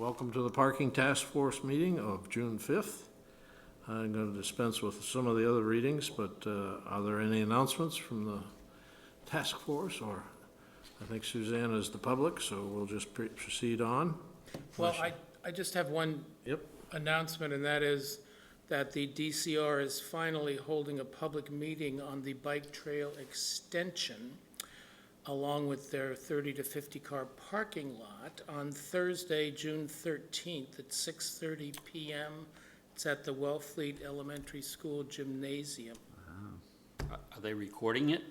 Welcome to the Parking Task Force meeting of June 5th. I'm going to dispense with some of the other readings, but are there any announcements from the task force? Or I think Suzanne is the public, so we'll just proceed on. Well, I just have one Yep. announcement, and that is that the DCR is finally holding a public meeting on the bike trail extension, along with their 30 to 50 car parking lot on Thursday, June 13th at 6:30 PM. It's at the Wellfleet Elementary School Gymnasium. Are they recording it?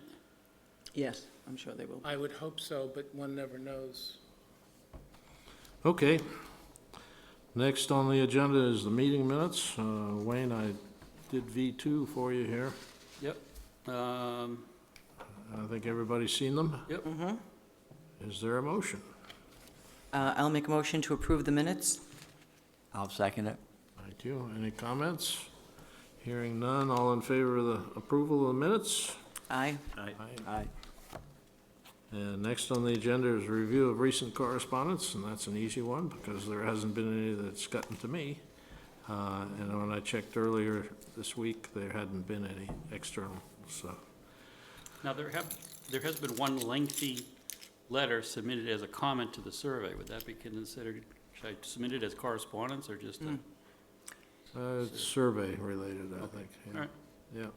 Yes, I'm sure they will. I would hope so, but one never knows. Okay. Next on the agenda is the meeting minutes. Wayne, I did V2 for you here. Yep. I think everybody's seen them. Yep. Is there a motion? I'll make a motion to approve the minutes. I'll second it. Thank you. Any comments? Hearing none, all in favor of the approval of the minutes? Aye. Aye. And next on the agenda is review of recent correspondence, and that's an easy one because there hasn't been any that's gotten to me. And when I checked earlier this week, there hadn't been any external, so. Now, there has been one lengthy letter submitted as a comment to the survey. Would that be considered, should I submit it as correspondence or just a? It's survey related, I think. Yeah. All right. Yeah.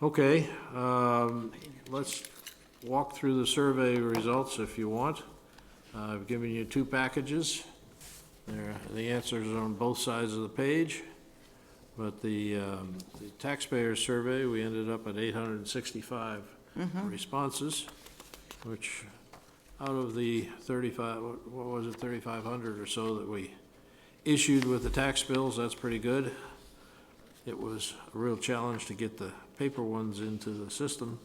Okay, let's walk through the survey results if you want. I've given you two packages. The answers are on both sides of the page. But the taxpayer survey, we ended up at 865 responses, which out of the 3,500 or so that we issued with the tax bills, that's pretty good. It was a real challenge to get the paper ones into the system.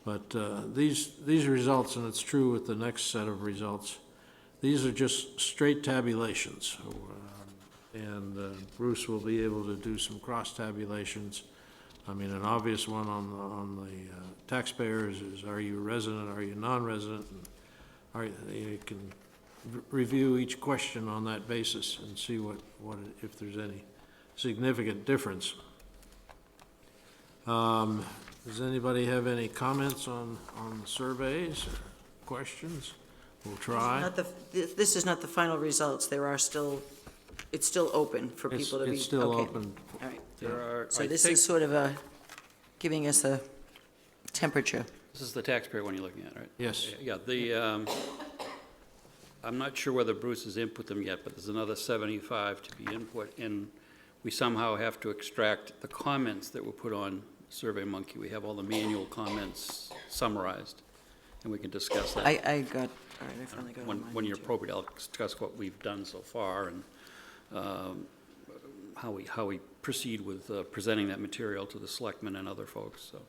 But these results, and it's true with the next set of results, these are just straight tabulations. And Bruce will be able to do some cross tabulations. I mean, an obvious one on the taxpayers is, are you a resident, are you non-resident? And you can review each question on that basis and see if there's any significant difference. Does anybody have any comments on the surveys or questions? We'll try. This is not the final results. There are still, it's still open for people to be. It's still okay. open. All right. There are, So I this think, is sort of giving us a temperature. this is the taxpayer one you're looking at, right? Yes. Yeah, I'm not sure whether Bruce has input them yet, but there's another 75 to be input, and we somehow have to extract the comments that were put on SurveyMonkey. We have all the manual comments summarized, and we can discuss that. I got, all right, I finally got When, mine. when you're appropriate, I'll discuss what we've done so far and how we proceed with presenting that material to the selectmen and other folks, so.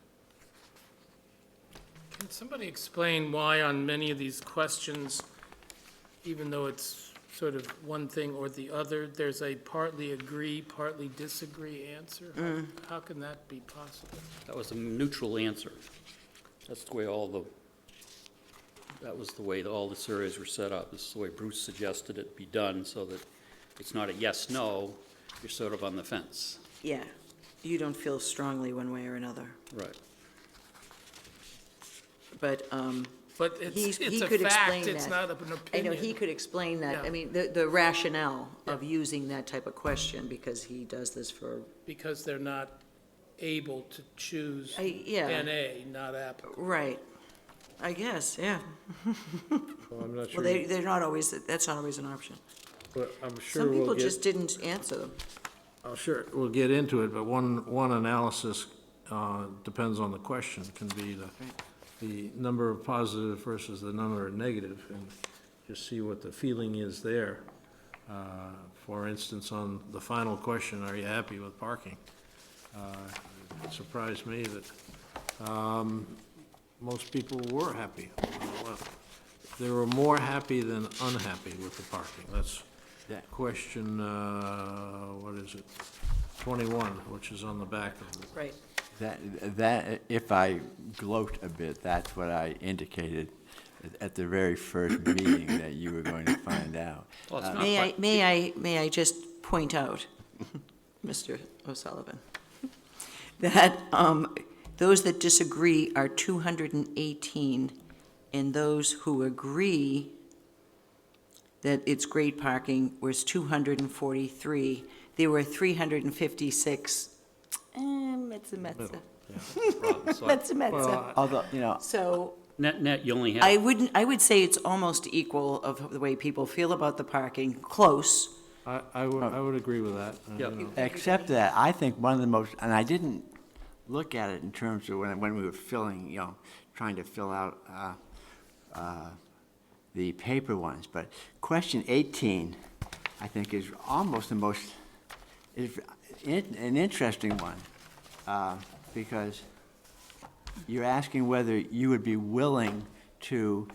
Can somebody explain why on many of these questions, even though it's sort of one thing or the other, there's a partly agree, partly disagree answer? How can that be possible? That was a neutral answer. That's the way that was the way that all the surveys were set up. This is the way Bruce suggested it be done, so that it's not a yes, no, you're sort of on the fence. Yeah, you don't feel strongly one way or another. Right. But But he it's a could fact, explain it's that. not an I opinion. know, he could explain that. Yeah. I mean, the rationale of using that type of question, because he does this for, Because they're not able to choose yeah. NA, not applicable. Right. I guess, yeah. Well, I'm not sure. Well, they're not always, that's not always an option. But I'm sure Some we'll people get. just didn't answer them. I'm sure we'll get into it, but one analysis depends on the question. Can be the number of positive versus the number of negative, and just see what the feeling is there. For instance, on the final question, are you happy with parking? It surprised me that most people were happy. Well, they were more happy than unhappy with the parking. That's question, what is it? 21, which is on the back of the. Right. That, if I gloat a bit, that's what I indicated at the very first meeting that you were going to find out. Well, it's not May I just point out, Mr. O'Sullivan, that those that disagree are 218, and those who agree that it's great parking was 243. There were 356, mezza. problem. So Mezza. Although, you know, So net, you only have. I would say it's almost equal of the way people feel about the parking, close. I would agree with that. Yep. You know. except that, I think one of the most, and I didn't look at it in terms of when we were filling, you know, trying to fill out the paper ones, but question 18, I think, is almost the most, is an interesting one, because you're asking whether you would be willing to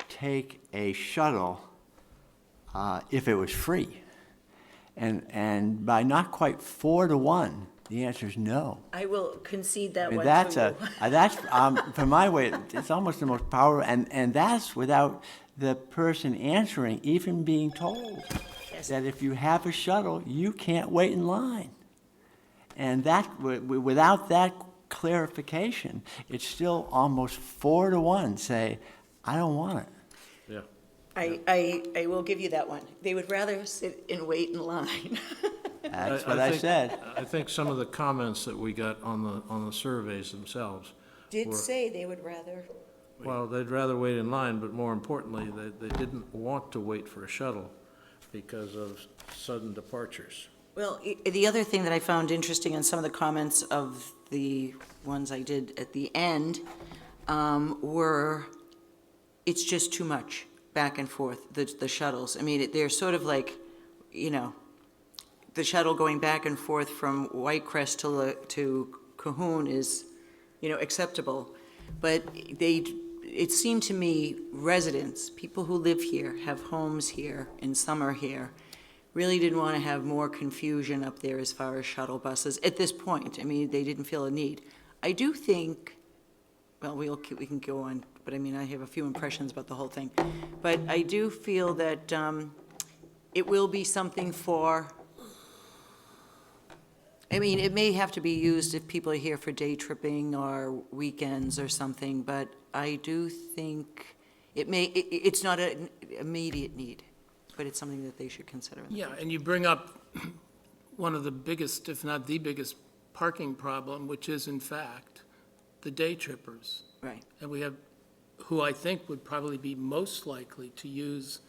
take a shuttle if it was free. And by not quite 4 to 1, the answer is no. I will concede that I mean, one that's to you. that's, for my way, it's almost the most powerful, and that's without the person answering even being told Yes. that if you have a shuttle, you can't wait in line. And that, without that clarification, it's still almost 4 to 1 say, I don't want it. Yeah. I will give you that one. They would rather sit and wait in line. That's what I think- said. I think some of the comments that we got on the surveys themselves, Did Or- say they would rather. well, they'd rather wait in line, but more importantly, they didn't want to wait for a shuttle because of sudden departures. Well, the other thing that I found interesting in some of the comments of the ones I did at the end were, it's just too much back and forth, the shuttles. I mean, they're sort of like, you know, the shuttle going back and forth from Whitecrest to Cahoon is, you know, acceptable. But it seemed to me, residents, people who live here, have homes here, and summer here, really didn't want to have more confusion up there as far as shuttle buses at this point. I mean, they didn't feel a need. I do think, well, we can go on, but I mean, I have a few impressions about the whole thing. But I do feel that it will be something for, I mean, it may have to be used if people are here for day tripping or weekends or something, but I do think it's not an immediate need, but it's something that they should consider. Yeah, and you bring up one of the biggest, if not the biggest, parking problem, which is in fact the day trippers. Right. And we have, who I think would probably be most likely to use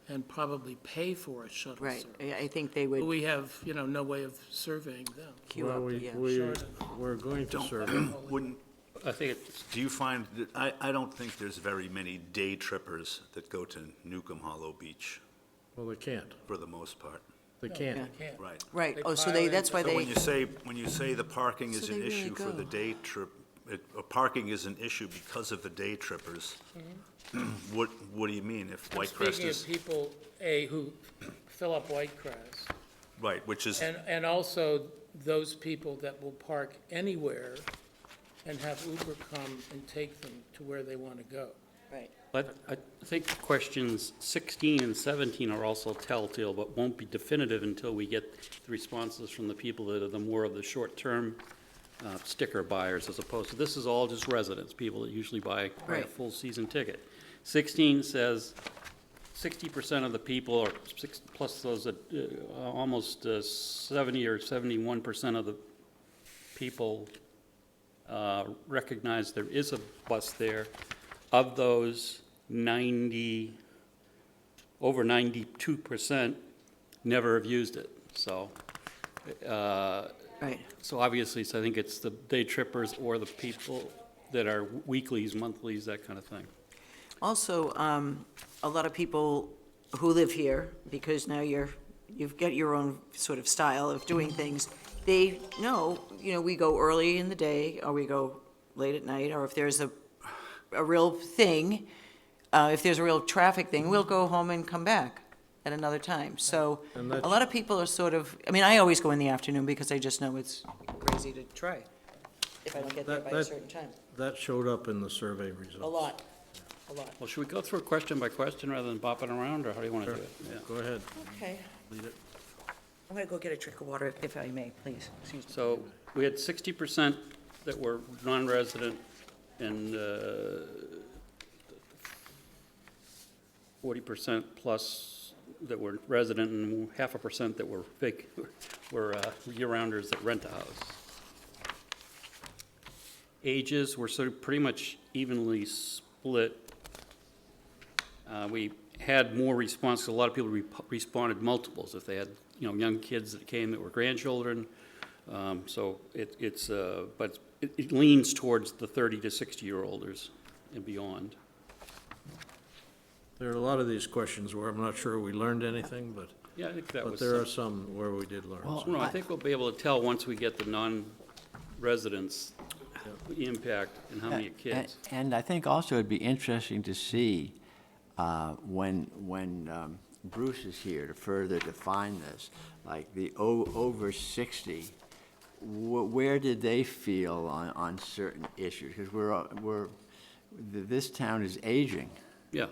and probably pay for a shuttle Right, service. I think they But would we have, you know, no way of surveying them. queue Well, up, yeah. we're going to survey. Wouldn't, I think it's, do you find, that I don't think there's very many day trippers that go to Newcomb Hollow Beach, Well, they can't. for the most part. They can't. Can't. Right. Right, They oh, so pile they, in. that's why So they, when you say the parking So is they an really issue for the go. day trip, parking is an issue because of the day trippers, what do you mean if I'm Whitecrest speaking is, of people, who fill up Whitecrest, right, which is, and also those people that will park anywhere and have Uber come and take them to where they want to go. right. but I think questions 16 and 17 are also telltale, but won't be definitive until we get the responses from the people that are the more of the short-term sticker buyers, as opposed to, this is all just residents, people that usually buy a Right. full season ticket. 16 says 60% of the people, or plus those that, almost 70 or 71% of the people recognize there is a bus there. Of those, over 92% never have used it. So, Right. so obviously, so I think it's the day trippers or the people that are weeklies, monthlies, that kind of thing. Also, a lot of people who live here, because now you've got your own sort of style of doing things, they know, you know, we go early in the day, or we go late at night, or if there's a real thing, if there's a real traffic thing, we'll go home and come back at another time. So And a that's- lot of people are sort of, I mean, I always go in the afternoon because I just know it's crazy to try if I don't get there by a That- certain time. That showed up in the survey results. A lot. a lot. Well, should we go through it question by question rather than bopping around, or how do you want to do Sure. it? Yeah. Go ahead, Okay. lead it. I'm gonna go get a drink of water, if I may, please. Excuse me. So we had 60% that were non-resident and 40% plus that were resident and 0.5% that were year-rounders that rent a house. Ages were sort of pretty much evenly split. We had more response, a lot of people responded multiples, if they had, young kids that came that were grandchildren. So but it leans towards the 30 to 60-year-olders and beyond. There are a lot of these questions where I'm not sure we learned anything, but, Yeah, I think that but was. there are some where we did learn. Well, No, I think we'll be able to tell once we get the non-residents, the impact and how many kids. And I think also it'd be interesting to see when Bruce is here to further define this, like the over 60, where did they feel on certain issues? Because this town is aging, Yeah,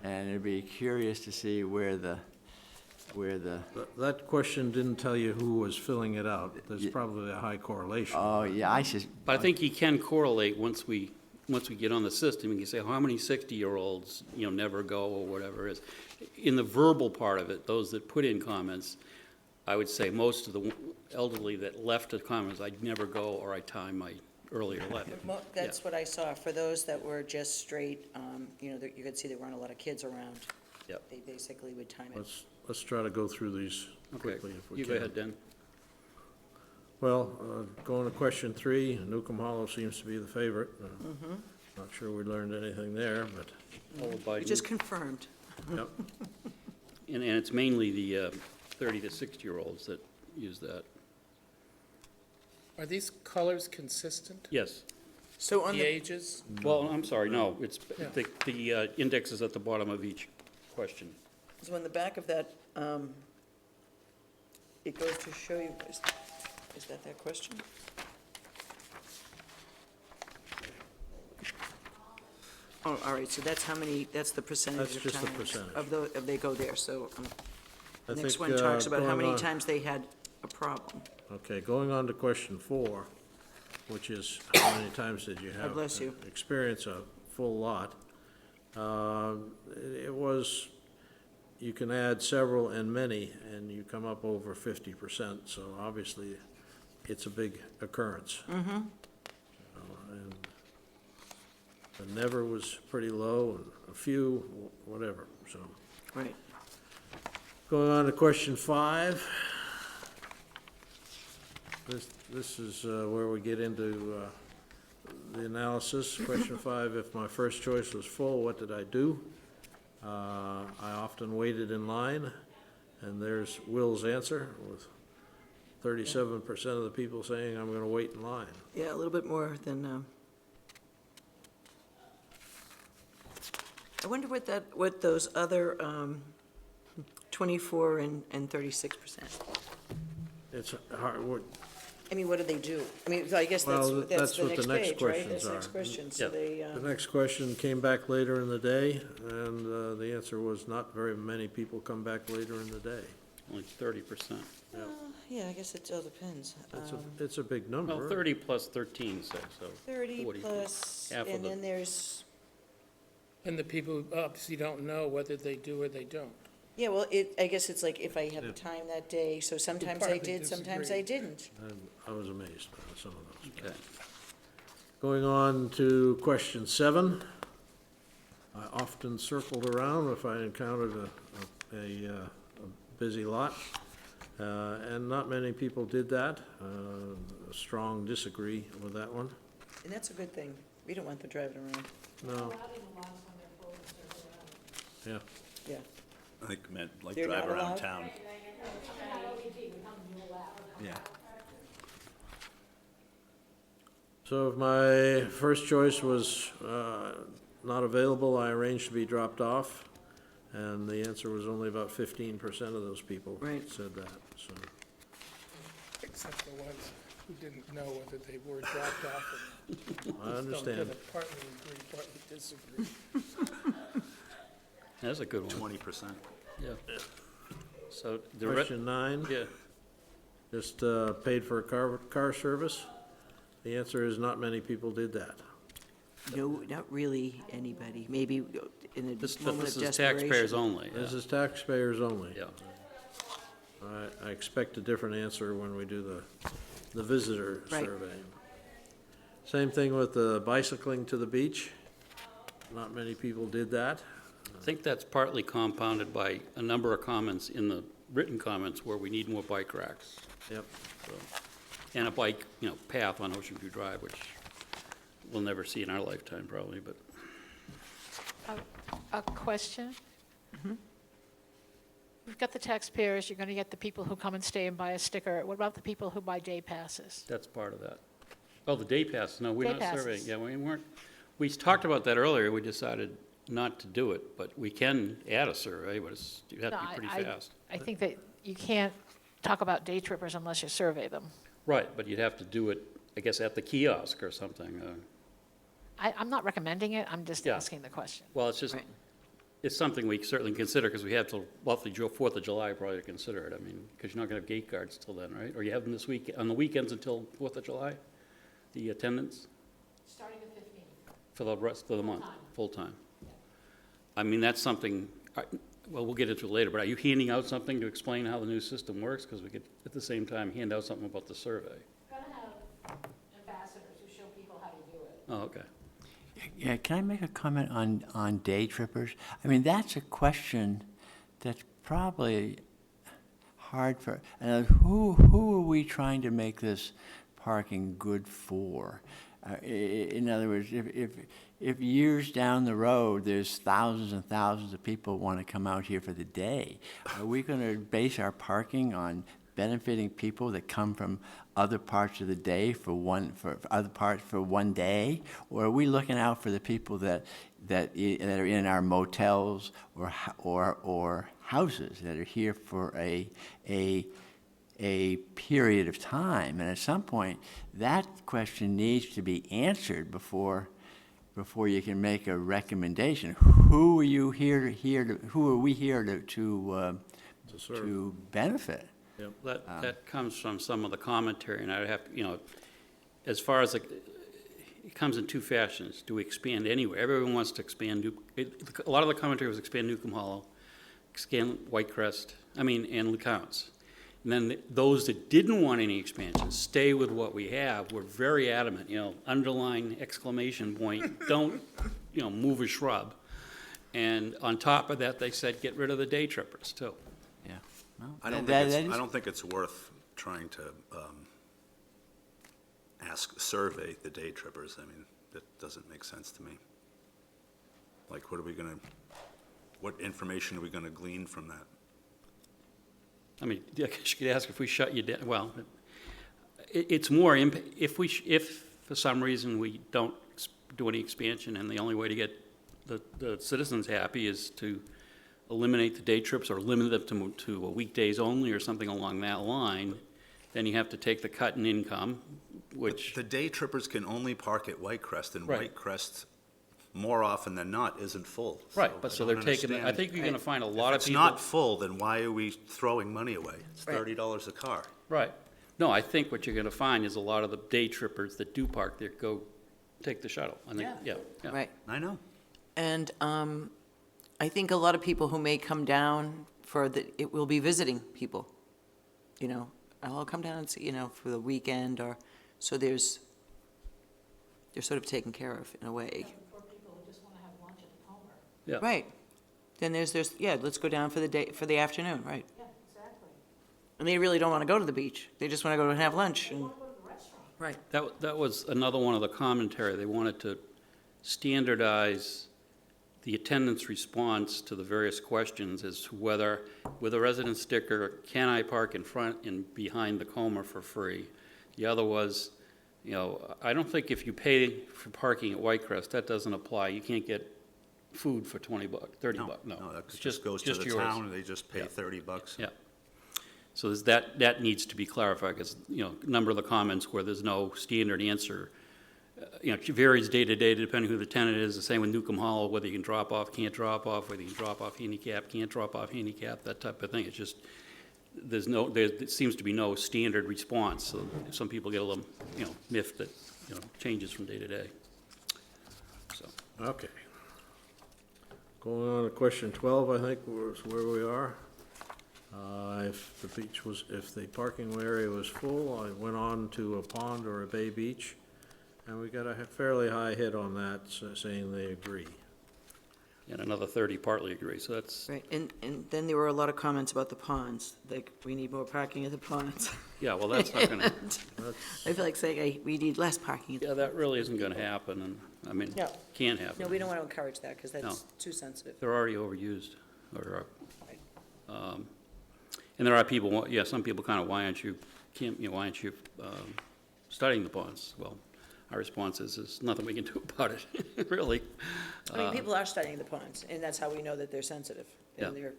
and it'd be curious to see where the That question didn't tell you who was filling it out. There's probably a high correlation. oh, yeah, but I think he can correlate once we get on the system. He can say how many 60-year-olds, never go or whatever it is. In the verbal part of it, those that put in comments, I would say most of the elderly that left the comments, I'd never go or I time my earlier letter. That's what I saw. For those that were just straight, you could see there weren't a lot of kids around. Yep. They basically would time it. Let's try to go through these Okay, quickly if we you can. go ahead, Dan. Well, going to question 3, Newcomb Hollow seems to be the favorite. Not sure we learned anything there, but, Followed by, It just confirmed. yep. and it's mainly the 30 to 60-year-olds that use that. Are these colors consistent? Yes. So on The the, ages? Well, I'm sorry, no, it's, Yeah. the index is at the bottom of each question. so on the back of that, it goes to show you, is that question? Oh, all right, so that's how many, that's the percentage That's of just the times percentage. of they go there, so I the next think, one talks about how going many on- times they had a problem. Okay, going on to question 4, which is how many times did you have? bless you. Experience a full lot. It was, you can add several and many, and you come up over 50%, so obviously, it's a big occurrence. And the never was pretty low, and a few, whatever, so. Right. Going on to question 5. This is where we get into the analysis. Question 5, if my first choice was full, what did I do? I often waited in line, and there's Will's answer, with 37% of the people saying I'm gonna wait in line. Yeah, a little bit more than, I wonder what those other 24 and 36%. It's hard, I mean, what do they do? I mean, I guess Well, that's the what the next next page, right? questions That's the are. next question, so Yeah. they, the next question came back later in the day, and the answer was not very many people come back later in the day. Only 30%. yeah, I guess it all depends. It's a big number. Well, 30 plus 13, so 30 40. plus, Half of and the- then there's, And the people who obviously don't know whether they do or they don't. yeah, well, I guess it's like if I have the time that day, so sometimes I partly did, sometimes I didn't. And I was amazed by some of those. Okay. Going on to question 7. I often circled around if I encountered a busy lot, and not many people did that. A strong disagree with that one. And that's a good thing. We don't want them driving around. No. Yeah, Yeah. I think meant like They're drive not around allowed? town. Yeah. so if my first choice was not available, I arranged to be dropped off, and the answer was only about 15% of those people Right. said that, so. Except for ones who didn't know whether they were dropped off or not. I understand. Don't partly agree, partly disagree. That's a good one, 20%. yeah. So, Question 9, yeah, just paid for a car service. The answer is not many people did that. No, not really anybody, maybe in a this, but moment this of is desperation. taxpayers only, This yeah, is taxpayers only. yeah. I expect a different answer when we do the visitor Right. survey. Same thing with the bicycling to the beach. Not many people did that. I think that's partly compounded by a number of comments in the written comments where we need more bike racks. Yep. So, and a bike, path on Ocean View Drive, which we'll never see in our lifetime probably, but A question? We've got the taxpayers, you're gonna get the people who come and stay and buy a sticker. What about the people who buy day passes? that's part of that. Oh, the day passes, no, we're Day not passes. surveying, yeah, we talked about that earlier, we decided not to do it, but we can add a survey, but you have to No, be pretty I- fast. I think that you can't talk about day trippers unless you survey them. Right, but you'd have to do it, I guess, at the kiosk or something. I'm not recommending it, I'm just Yeah. asking the question. Well, it's just, Right. it's something we certainly consider, because we have till, well, the 4th of July probably to consider it, I mean, because you're not going to have gate guards till then, right? Or you have them this week, on the weekends until 4th of July, the attendance? Starting the 15th. For the rest of the month, full-time. I mean, that's something, well, we'll get into it later, but are you handing out something to explain how the new system works? Because we could, at the same time, hand out something about the survey. Gonna have ambassadors who show people how to do it. Oh, okay. Yeah, can I make a comment on day trippers? I mean, that's a question that's probably hard for, who are we trying to make this parking good for? In other words, if years down the road, there's thousands and thousands of people who want to come out here for the day, are we going to base our parking on benefiting people that come from other parts of the day for other parts for one day, or are we looking out for the people that are in our motels or houses that are here for a period of time? And at some point, that question needs to be answered before you can make a recommendation. Who are we here to benefit? That comes from some of the commentary, and I'd have, as far as, it comes in two fashions. Do we expand anywhere? Everyone wants to expand, a lot of the commentary was expand Newcomb Hollow, expand Whitecrest, and LeCounts. And then those that didn't want any expansion, stay with what we have, were very adamant, underline exclamation point, don't, move a shrub. And on top of that, they said, get rid of the day trippers, too. Yeah. Well, I don't think it's worth trying to survey the day trippers. I mean, that doesn't make sense to me. Like, what information are we gonna glean from that? I mean, I guess you could ask if we shut you down, well, it's more, if for some reason we don't do any expansion and the only way to get the citizens happy is to eliminate the day trips or limit them to weekdays only or something along that line, then you have to take the cut in income, which, The day trippers can only park at Whitecrest, and Right. Whitecrest, more often than not, isn't full. right, but so I they're don't taking, I understand. think you're gonna find a lot If of it's people. not full, then why are we throwing money away? It's Right. $30 a car. Right. No, I think what you're gonna find is a lot of the day trippers that do park there go take the shuttle. I think, yeah. Right. I know. And I think a lot of people who may come down it will be visiting people. I'll come down and see, for the weekend so they're sort of taken care of in a way. For people who just wanna have lunch at the Comer. Yeah. Right. Then there's, let's go down for the afternoon, right? Yeah, exactly. And they really don't want to go to the beach. They just want to go and have lunch and. Right. That was another one of the commentary. They wanted to standardize the attendance response to the various questions as to whether, with a resident sticker, can I park in front and behind the Comer for free? The other was, I don't think if you pay for parking at Whitecrest, that doesn't apply. You can't get food for $20, $30. No, No, that it's just goes to the yours. town, and they just pay Yeah. $30. Yeah. So that needs to be clarified, because, you know, a number of the comments where there's no standard answer, you know, it varies day to day depending who the tenant is. The same with Newcomb Hollow, whether you can drop off, can't drop off, whether you can drop off handicap, can't drop off handicap, that type of thing. It's just, there seems to be no standard response. So some people get a little, you know, miffed that, you know, changes from day to day. So, Okay. Going on to question 12, I think, was where we are. If the parking area was full, I went on to a pond or a bay beach, and we got a fairly high hit on that, saying they agree. and another 30 partly agree, so that's, Right, and then there were a lot of comments about the ponds, like, we need more parking at the ponds. yeah, well, that's not gonna, I feel like saying, hey, we need less parking. yeah, that really isn't gonna happen, and, I mean, No. can't happen. No, we don't want to encourage that, because that's No. too sensitive. They're already overused, or, and there are people, yeah, some people kind of, why aren't you studying the ponds? Well, our response is, there's nothing we can do about it, really. I mean, people are studying the ponds, and that's how we know that they're sensitive. And Yeah.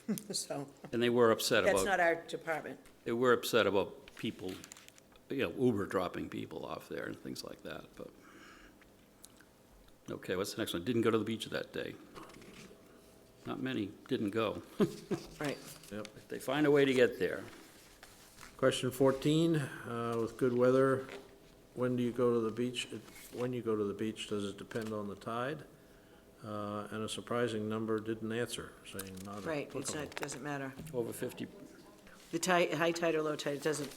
they're, so, And they were upset that's about, not our department. they were upset about people, you know, Uber dropping people off there and things like that, but. Okay, what's the next one? Didn't go to the beach that day. Not many didn't go. Right. Yep. They find a way to get there. Question 14, with good weather, when do you go to the beach? When you go to the beach, does it depend on the tide? And a surprising number didn't answer, saying not applicable. Right, it's not, doesn't matter. Over 50, The tide, high tide or low tide, it doesn't,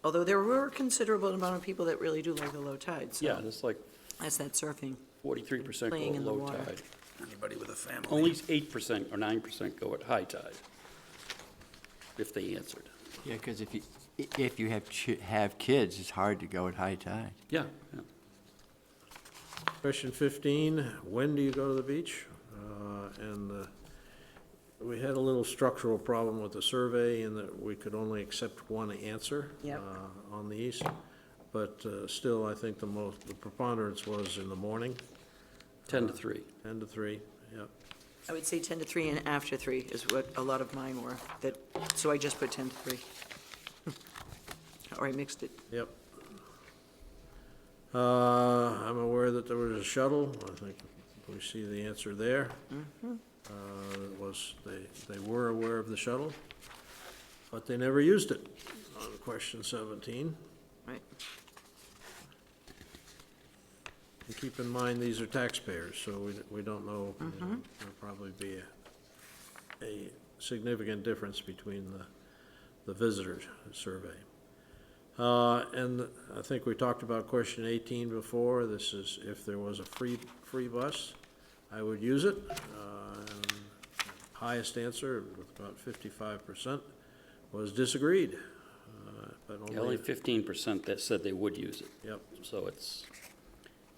although there were a considerable amount of people that really do like the low tide, so. yeah, it's like That's that surfing. 43% Playing go in at the low water. tide. Anybody with a family? Only 8% or 9% go at high tide, if they answered. Yeah, because if you have kids, it's hard to go at high tide. Yeah, yeah. Question 15, when do you go to the beach? We had a little structural problem with the survey in that we could only accept one answer Yep. on these. But still, I think the preponderance was in the morning, 10 to 3. 10 to 3, yep. I would say 10 to 3 and after 3 is what a lot of mine were, that, so I just put 10 to 3. Or I mixed it. Yep. I'm aware that there was a shuttle. I think we see the answer there. They were aware of the shuttle, but they never used it on question 17. Right. And keep in mind, these are taxpayers, so we don't know, you know, there'll probably be a significant difference between the visitor survey. And I think we talked about question 18 before. This is if there was a free bus, I would use it. And highest answer, with about 55%, was disagreed. But Yeah, only only, 15% that said they would use it. yep, So it's,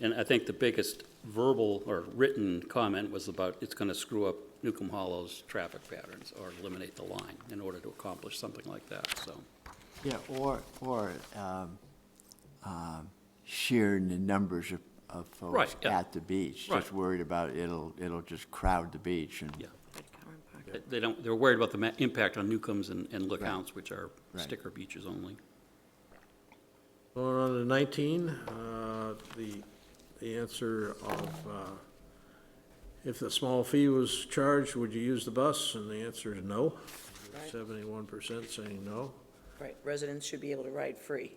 and I think the biggest verbal or written comment was about it's going to screw up Newcomb Hollow's traffic patterns or eliminate the line in order to accomplish something like that, so. Yeah, or shearing the numbers of folks Right, yeah. at the beach. Right. Just worried about it'll just crowd the beach and. Yeah. They're worried about the impact on Newcomb's and LeCounts, which are Right. sticker beaches only. going on to 19, the answer of, if the small fee was charged, would you use the bus? And the answer is no. Right. 71% saying no. Right, residents should be able to ride free,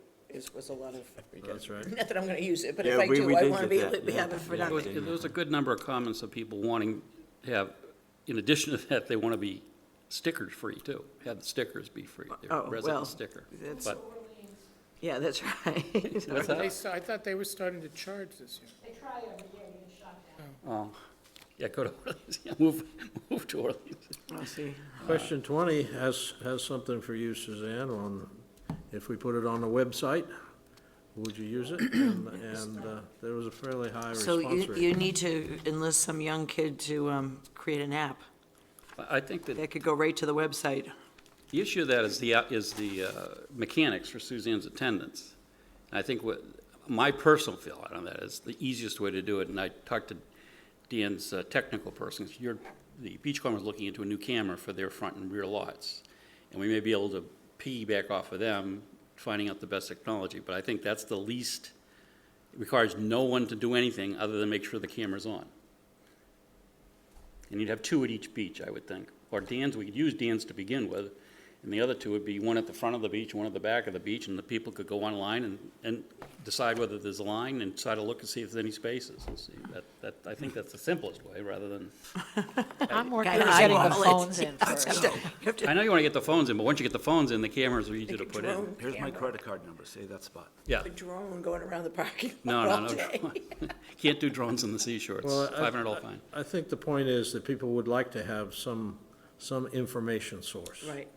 was a lot of. That's right. Not that I'm gonna use it, but if Yeah, I we do, I did wanna get be that, able to yeah. have it for Yeah. nothing. There was a good number of comments of people wanting to have, in addition to that, they want to be stickers free too, have the stickers be free, their Oh, well, resident sticker. that's- But, Yeah, that's right. what's that? I thought they were starting to charge this year. They try every year to get shot down. Oh, yeah, go to Orleans, yeah, move to Orleans. I'll see. Question 20 has something for you, Suzanne, on if we put it on the website, would you use it? And there was a fairly high So response rate. you need to enlist some young kid to create an app I think that that could go right to the website. the issue of that is the mechanics for Suzanne's attendance. And I think what, my personal feeling on that is the easiest way to do it, and I talked to Dan's technical person, the Beachcomber is looking into a new camera for their front and rear lots. and we may be able to piggyback off of them, finding out the best technology, but I think that's the least, it requires no one to do anything other than make sure the camera's on. And you'd have 2 at each beach, I would think, or Dan's, we could use Dan's to begin with, and the other 2 would be one at the front of the beach, one at the back of the beach, and the people could go online and decide whether there's a line and try to look and see if there's any spaces and see. I think that's the simplest way, rather than, I'm more Kinda good at getting the eyeball it. phones in You have first. to- you have to- I know you want to get the phones in, but once you get the phones in, the cameras are easy to put in. drone Here's my camera. credit card number, save that spot. Yeah, A drone going around the parking no, lot no, all no. day. Can't do drones in the seashore, it's Well, I- $500 fine. I think the point is that people would like to have some information source. Right.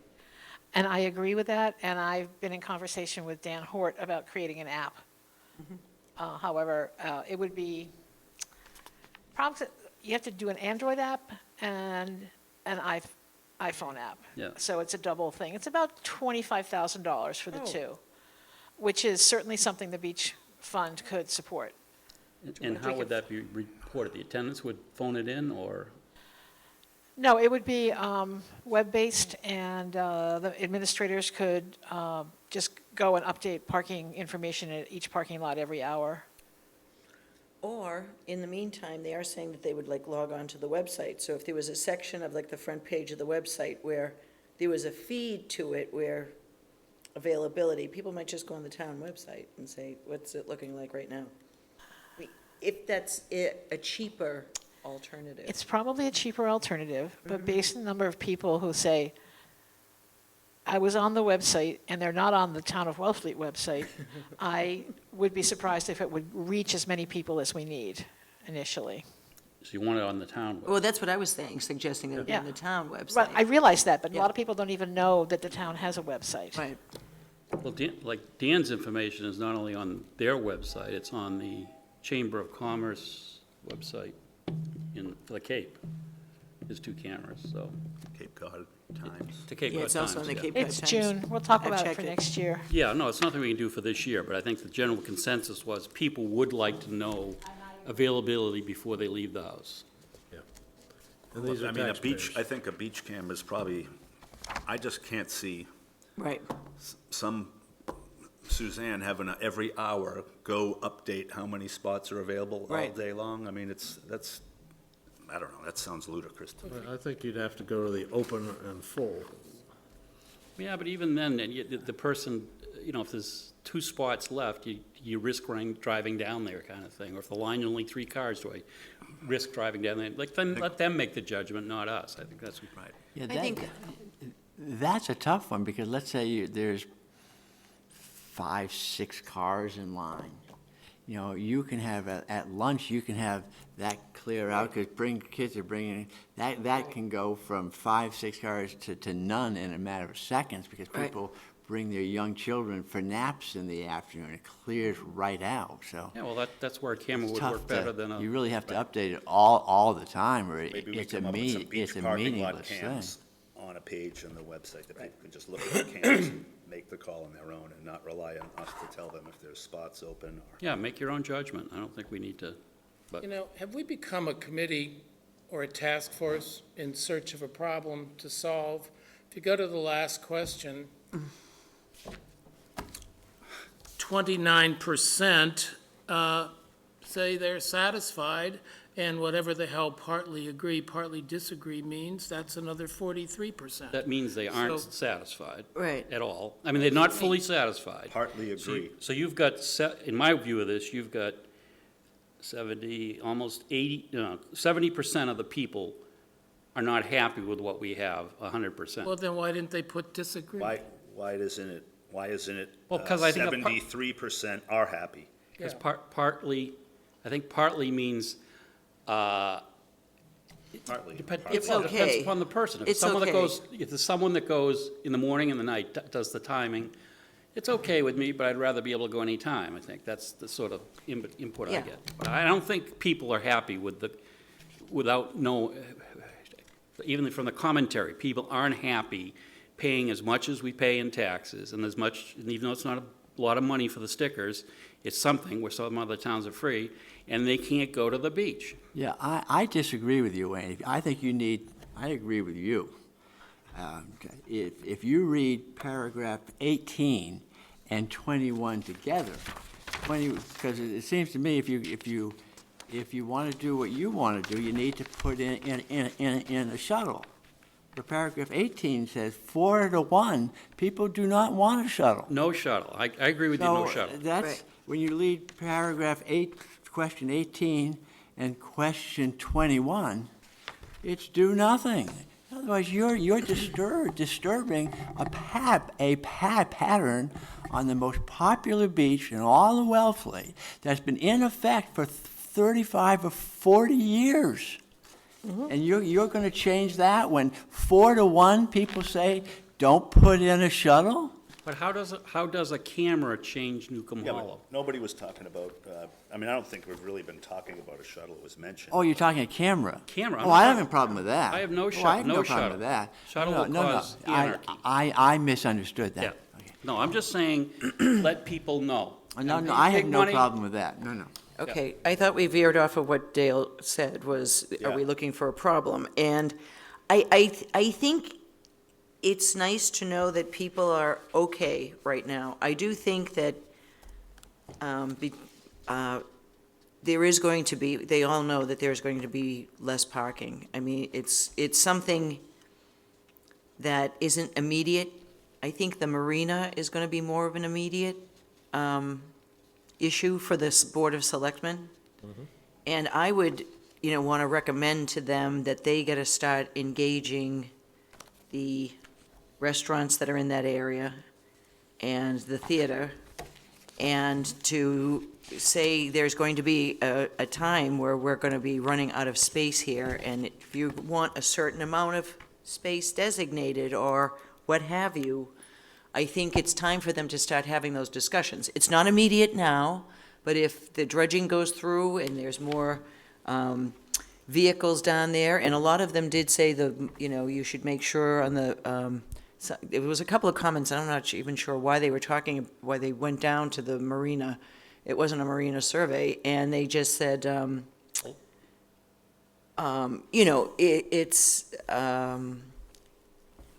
And I agree with that, and I've been in conversation with Dan Hort about creating an app. However, it would be, probably, you have to do an Android app and an iPhone app. Yeah. So it's a double thing. It's about $25,000 for the Oh. two, which is certainly something the beach fund could support. And how would that be reported? The attendants would phone it in, or? No, it would be web-based, and the administrators could just go and update parking information at each parking lot every hour. Or, in the meantime, they are saying that they would like log on to the website. So if there was a section of like the front page of the website where there was a feed to it where availability, people might just go on the town website and say, what's it looking like right now? I mean, if that's a cheaper alternative. It's probably a cheaper alternative, but based on the number of people who say, I was on the website, and they're not on the Town of Wellfleet website, I would be surprised if it would reach as many people as we need initially. So you want it on the town website? Well, that's what I was saying, suggesting it would be on Yeah. the town But website. I realize that, but a Yeah. lot of people don't even know that the town has a website. Right. Well, Dan's information is not only on their website, it's on the Chamber of Commerce website for the Cape. There's 2 cameras, so, Cape Cod Times. to Cape Yeah, Cod it's also Times, on the yeah. Cape Cod It's Times. June, we'll talk I've about it checked for it. next year. Yeah, no, it's nothing we can do for this year, but I think the general consensus was people would like to know availability before they leave the house. And these are I mean, a beach, taxpayers. I think a beach cam is probably, I just can't see Right. some Suzanne having a every hour go update how many spots are available all Right. day long. I mean, that's, I don't know, that sounds ludicrous to me. I think you'd have to go to the open and full. Yeah, but even then, the person, if there's 2 spots left, you risk driving down there kind of thing. Or if the line only 3 cars, do I risk driving down there? Like, then let them make the judgment, not us. I think that's right. Yeah, I think- that's a tough one, because let's say there's 5, 6 cars in line. You know, you can have, at lunch, you can have that clear out, because kids are bringing, that can go from 5, 6 cars to none in a matter of seconds, because Right. people bring their young children for naps in the afternoon. It clears right out, so. Yeah, well, that's where a camera It's would tough work better to, than you a, really have to update it all the time, or Maybe we it's a come up with some beach it's a parking lot meaningless thing. cams on a page on the website that people can just look at the cams and make the call on their own and not rely on us to tell them if there's spots open or. yeah, make your own judgment. I don't think we need to, but You know, have we become a committee or a task force in search of a problem to solve? If you go to the last question, 29% say they're satisfied, and whatever the hell partly agree, partly disagree means, that's another 43%. that means they aren't So- satisfied. Right. At all. I mean, they're not fully satisfied. Partly So you- agree. So you've got, in my view of this, you've got 70, almost 80, 70% of the people are not happy with what we have, 100%. Well, then why didn't they put disagree? Why isn't it Well, 'cause I think a part- 73% are happy? Because Yeah. partly, I think partly means, Partly. It's depends okay. upon the person. If It's someone that okay. goes, if there's someone that goes in the morning and the night, does the timing, it's okay with me, but I'd rather be able to go anytime, I think. That's the sort of input I Yeah. get. But I don't think people are happy with even from the commentary, people aren't happy paying as much as we pay in taxes, and even though it's not a lot of money for the stickers, it's something where some other towns are free, and they can't go to the beach. Yeah, I disagree with you, Wayne. I think I agree with you. If you read paragraph 18 and 21 together, because it seems to me if you want to do what you want to do, you need to put in a shuttle. The paragraph 18 says 4-to-1, people do not want a shuttle. No shuttle. I agree with you, no shuttle. That's, Right. when you read paragraph 8, question 18 and question 21, it's do nothing. Otherwise, you're disturbing a pattern on the most popular beach in all of Wellfleet that's been in effect for 35 or 40 years. And you're going to change that when 4-to-1 people say, don't put in a shuttle? But how does a camera change Newcomb Yeah, Hollow? but nobody was talking about, I mean, I don't think we've really been talking about a shuttle, it was mentioned. Oh, you're talking a camera? Camera, I'm Oh, not I have talking- a problem with that. I have no Oh, shut- I have no no problem shuttle. with that. Shuttle No, will no, no. cause anarchy. I misunderstood Yeah. that. Okay. No, I'm just saying, let people know. No, And no, big- I have big no money- problem with that. No, no. Okay, I thought we veered off of what Dale said was, are we Yeah. looking for a problem? And I think it's nice to know that people are okay right now. I do think that there is going to be, they all know that there's going to be less parking. I mean, it's something that isn't immediate. I think the marina is going to be more of an immediate issue for this Board of Selectmen. And I would, want to recommend to them that they got to start engaging the restaurants that are in that area and the theater, and to say there's going to be a time where we're going to be running out of space here, and if you want a certain amount of space designated or what have you, I think it's time for them to start having those discussions. It's not immediate now, but if the dredging goes through and there's more vehicles down there, and a lot of them did say you should make sure on the, there was a couple of comments, I'm not even sure why they went down to the marina. It wasn't a marina survey, and they just said, it's,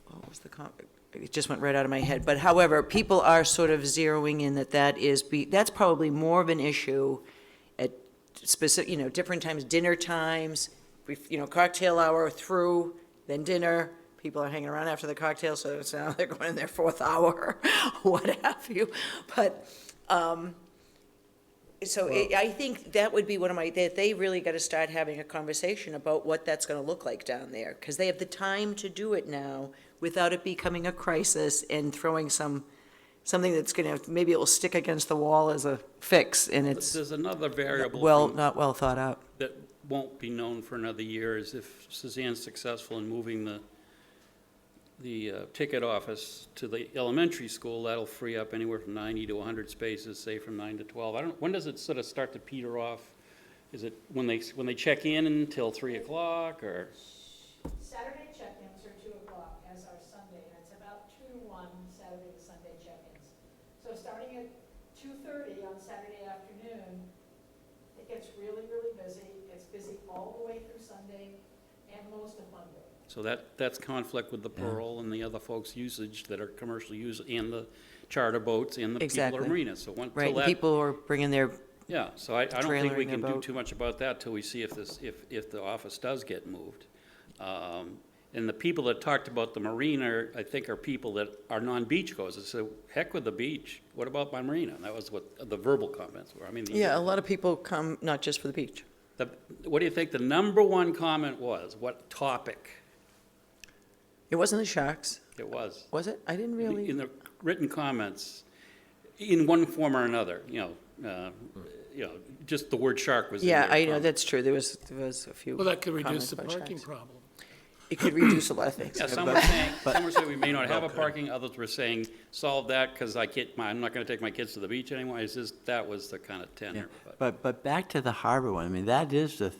what was the it just went right out of my head. But however, people are sort of zeroing in that's probably more of an issue at specific, different times, dinner times, cocktail hour through, then dinner. People are hanging around after the cocktail, so it's now they're going in their fourth hour, what have you. But, I think that would be that they really got to start having a conversation about what that's going to look like down there, because they have the time to do it now without it becoming a crisis and throwing something that's going to, maybe it will stick against the wall as a fix, and it's There's another variable not well thought out. that won't be known for another year, is if Suzanne's successful in moving the ticket office to the elementary school, that'll free up anywhere from 90 to 100 spaces, say from 9 to 12. When does it sort of start to peter off? Is it when they check in until 3 o'clock, or? Saturday check-ins are 2 o'clock, as are Sunday, and it's about 2-to-1 Saturday to Sunday check-ins. So starting at 2:30 on Saturday afternoon, it gets really, really busy. It's busy all the way through Sunday and most of Monday. So that's conflict with the parole and the other folks' usage that are commercial use, and the charter boats and the people Exactly. at marina. So Right, until and that, people are bringing their, yeah, so I don't think we trailering can their do boat. too much about that till we see if the office does get moved. And the people that talked about the marina, I think, are people that are non-beach goers. They say, heck with the beach, what about my marina? And that was what the verbal comments were. I mean, a lot of people come not just for the beach. what do you think the number one comment was? What topic It wasn't the sharks, it was? was it? I didn't really. In the written comments, in one form or another, just the word shark was in Yeah, their I know, comment. that's true. There was a few. Well, that could reduce comments the about parking sharks. problem. It could reduce a lot of things. Yeah, some were saying we may not have a parking, others were saying, solve that, because I'm not gonna take my kids to the beach anymore. It's just, that was the kind of tenor. But But back to the harbor one, I mean, that is the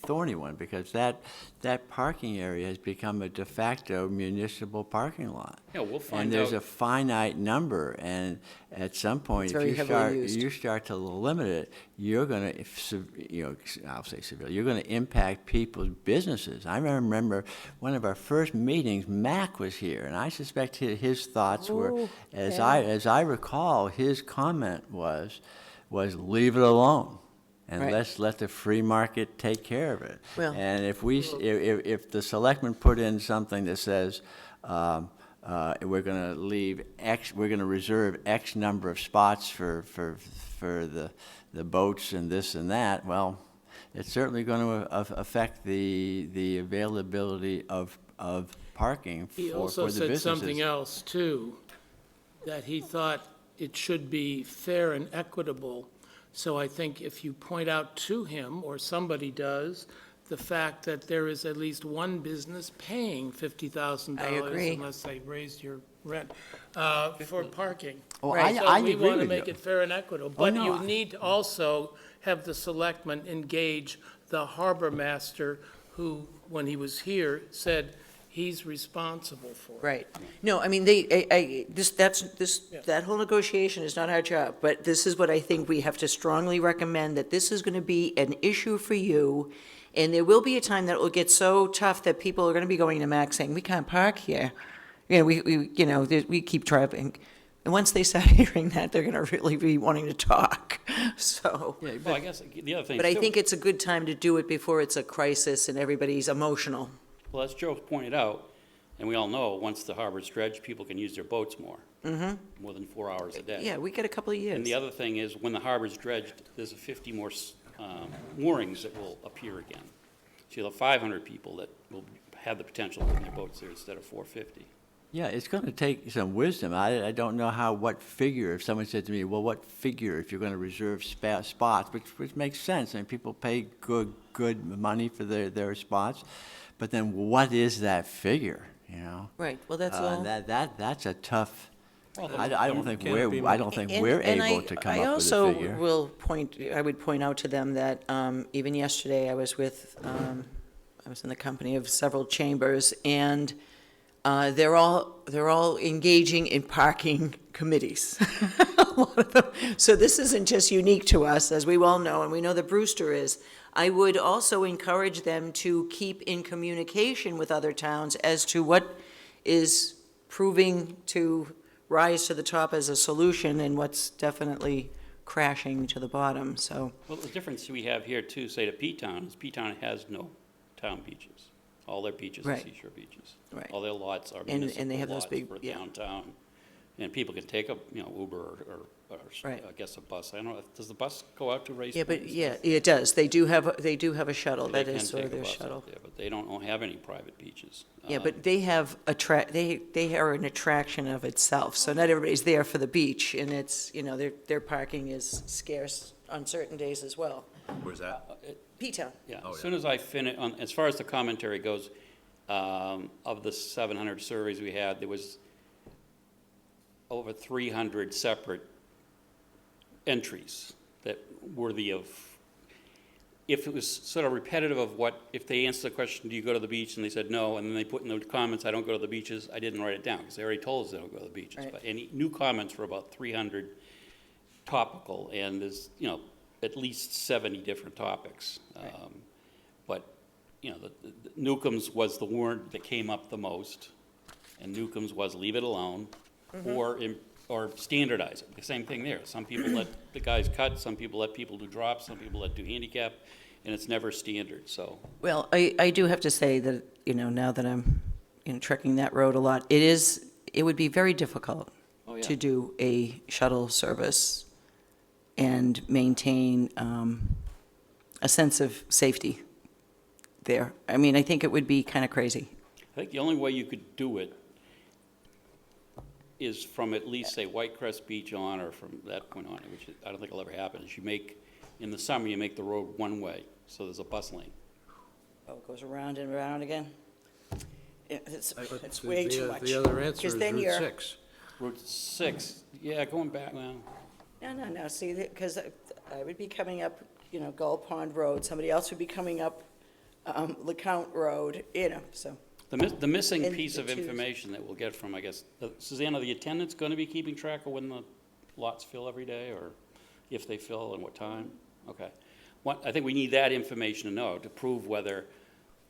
thorny one, because that parking area has become a de facto municipal parking lot. Yeah, we'll And find there's a out. finite number, and at some point, It's if very you heavily used. you start to limit it, you're gonna, I'll say severely, you're gonna impact people's businesses. I remember one of our first meetings, Mac was here, and I suspect his thoughts were, Oh, as yeah. I recall, his comment was leave it alone. And Right. let's let the free market take care of it. Well- And if the selectmen put in something that says, we're gonna leave X, we're gonna reserve X number of spots for the boats and this and that, well, it's certainly gonna affect the availability of parking for the He businesses. also said something else, too, that he thought it should be fair and equitable. So I think if you point out to him, or somebody does, the fact that there is at least one business paying $50,000. I agree. Unless they raised your rent, for parking. Oh, Right. So I we agree want to with make you. it fair and equitable. Oh, But no, you I- need to also have the selectmen engage the harbor master, who, when he was here, said he's responsible for it. Right. No, I mean, that whole negotiation is not our job, but this is what I think we have to strongly recommend, that this is gonna be an issue for you, and there will be a time that it will get so tough that people are gonna be going to Mac saying, we can't park here. We keep driving. And once they start hearing that, they're gonna really be wanting to talk, so. Well, I guess the other thing, But I too- think it's a good time to do it before it's a crisis and everybody's emotional. well, as Joe pointed out, and we all know, once the harbor's dredged, people can use their boats more. More than 4 hours a day. Yeah, we get a couple of years. And the other thing is, when the harbor's dredged, there's 50 more moorings that will appear again. So you'll have 500 people that will have the potential to bring their boats there instead of 450. Yeah, it's going to take some wisdom. I don't know what figure, if someone said to me, well, what figure if you're going to reserve spots, which makes sense, and people pay good money for their spots, but then what is that figure, you know? Right, well, that's all. That's a tough, Well, I don't think Can it be I don't think we're And able to come up with a I also figure. I would point out to them that even yesterday, I was in the company of several chambers, and they're all engaging in parking committees. A lot of them. So this isn't just unique to us, as we well know, and we know that Brewster is. I would also encourage them to keep in communication with other towns as to what is proving to rise to the top as a solution and what's definitely crashing to the bottom, so. Well, the difference we have here too, say to P-Town, is P-Town has no town beaches. All their beaches are Right. seashore beaches. Right. All their lots are And municipal they have those lots big- for yeah. downtown. And people can take a, Uber or Right. I guess a bus. I don't know, does the bus go out to race? Yeah, but, points? yeah, it does. They do have a shuttle. They That can is sort of take a their bus shuttle. out there, but they don't have any private beaches. Yeah, but they have they are an attraction of itself, so not everybody's there for the beach, and it's, their parking is scarce on certain days as well. Where's that? P-Town. Yeah, Oh, as yeah. soon as I finish, as far as the commentary goes, of the 700 surveys we had, there was over 300 separate entries that worthy of, if it was sort of repetitive of what, if they answered the question, do you go to the beach, and they said no, and then they put in the comments, I don't go to the beaches, I didn't write it down, because they already told us they don't go to the beaches. Right. But any new comments were about 300 topical, and there's, at least 70 different topics. But, the Newcomb's was the word that came up the most, and Newcomb's was leave it alone, or standardize it. The same thing there. Some people let the guys cut, some people let people do drops, some people let do handicap, and it's never standard, so. Well, I do have to say that, now that I'm, trekking that road a lot, it would be very difficult Oh, yeah. to do a shuttle service and maintain a sense of safety there. I mean, I think it would be kind of crazy. I think the only way you could do it is from at least, say, Whitecrest Beach on, or from that point on, which I don't think will ever happen, is in the summer, you make the road one way, so there's a bus lane. Oh, it goes around and around again? It's But way the- too much. The other answer 'Cause is then Route you're- 6. Route 6, yeah, going back, well, No, see, because I would be coming up, Gull Pond Road, somebody else would be coming up LeCount Road, so. The missing And piece the of twos. information that we'll get from, I guess, Susanna, the attendant's going to be keeping track of when the lots fill every day, or if they fill and what time? Okay. I think we need that information to know, to prove whether,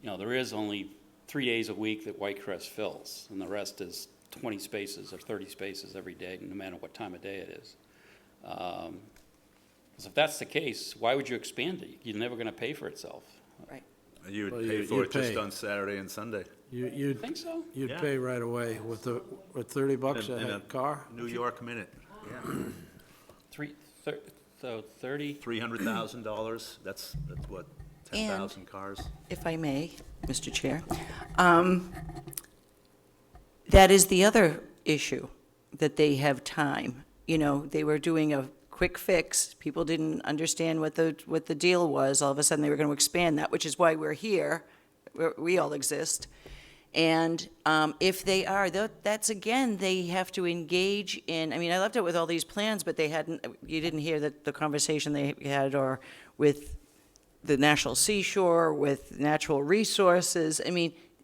there is only 3 days a week that Whitecrest fills, and the rest is 20 spaces or 30 spaces every day, no matter what time of day it is. So if that's the case, why would you expand it? You're never going to pay for itself. Right. You Well, would pay you- for you it just pay. on Saturday and Sunday. You'd, Think so? you'd Yeah. pay right away with $30 And a car? New York minute, So 30? $300,000, that's what, 10,000 cars? If I may, Mr. Chair, that is the other issue, that they have time. They were doing a quick fix. People didn't understand what the deal was. All of a sudden, they were going to expand that, which is why we're here. We all exist. And if they are, that's, again, they have to engage in, I left it with all these plans, but you didn't hear the conversation they had, or with the National Seashore, with natural resources.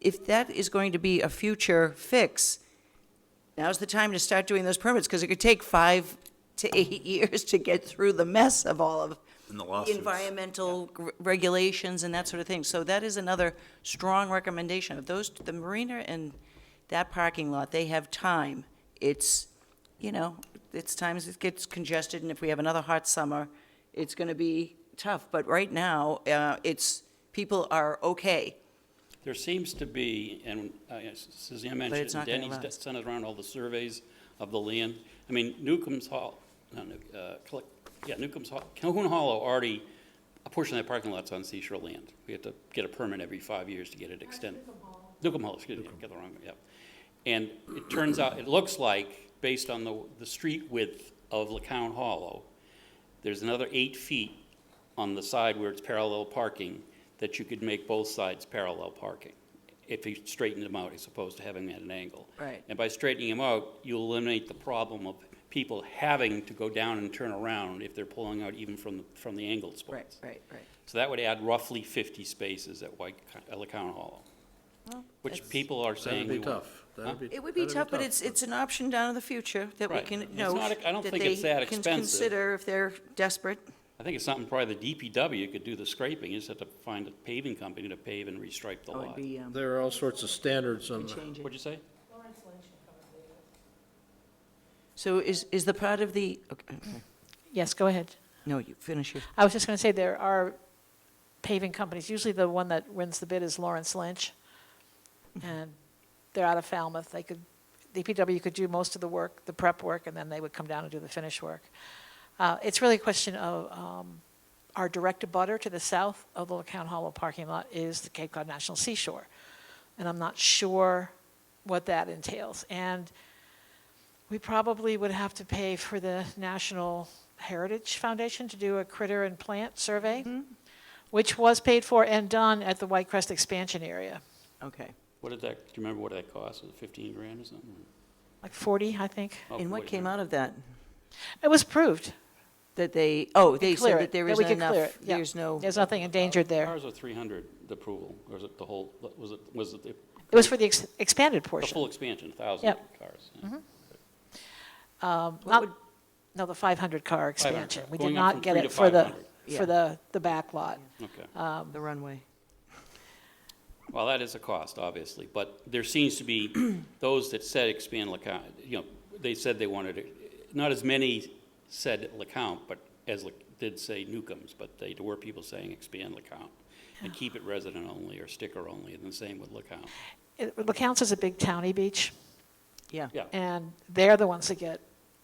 If that is going to be a future fix, now's the time to start doing those permits, because it could take 5 to 8 years to get through the mess of all of And the the lawsuits. environmental regulations and that sort of thing. So that is another strong recommendation. Of the marina and that parking lot, they have time. It's times it gets congested, and if we have another hot summer, it's going to be tough. But right now, people are okay. There seems to be, and Suzanne it's mentioned, not gonna Denny's last. sent around all the surveys of the land. Newcomb's Hall, Newcomb's Hall, Calhoun Hollow already, a portion of that parking lot's on seashore land. We have to get a permit every 5 years to get it extended. Newcomb Hall, excuse me, I got the wrong, yep. And it turns out, it looks like, based on the street width of LeCount Hollow, there's another 8 feet on the side where it's parallel parking, that you could make both sides parallel parking, if you straighten them out as opposed to having them at an angle. Right. And by straightening them out, you eliminate the problem of people having to go down and turn around if they're pulling out even from the angled spots. Right. So that would add roughly 50 spaces at LeCount Hollow, Well, which that's- people are saying That'd be we want. tough. That'd be- It would be that'd tough, but it's an option down in the future that we Right. can It's note. not- I don't that think they it's that can expensive. consider if they're desperate. I think it's something probably the DPW could do the scraping, you just have to find a paving company to pave and restripe the Oh, it'd lot. be, There are all sorts of standards on the, change it. What'd you say? So is the part of the, okay, Yes, go ahead. no, you finish your, I was just going to say, there are paving companies, usually the one that wins the bid is Lawrence Lynch, and they're out of Falmouth. DPW could do most of the work, the prep work, and then they would come down and do the finish work. It's really a question of our direct abutter to the south of the LeCount Hollow parking lot is the Cape Cod National Seashore, and I'm not sure what that entails. And we probably would have to pay for the National Heritage Foundation to do a critter and plant survey, which was paid for and done at the Whitecrest expansion area, okay. What did that, do you remember what that cost? Was it 15 grand or something? like 40, I think. Oh, And what 40 came grand. out of that? It was approved. That they Clear said it, that there that isn't we could clear enough, it, yeah. there's no, There's nothing endangered there. Ours was 300, the approval, or was it the whole, was it the It was for the expanded the portion. full expansion, 1,000 Yep. cars? yeah. what Not, would- no, the 500-car expansion. We did Going up not from get 3 it to for the, 500. for the back lot. Okay. the runway. Well, that is a cost, obviously, but there seems to be those that said expand LeCount, they said they wanted it, not as many said LeCount, but as did say Newcomb's, but there were people saying expand LeCount and keep it resident only or sticker only, and the same with LeCount. LeCount's is a big towny beach, Yeah. Yeah, and they're the ones that get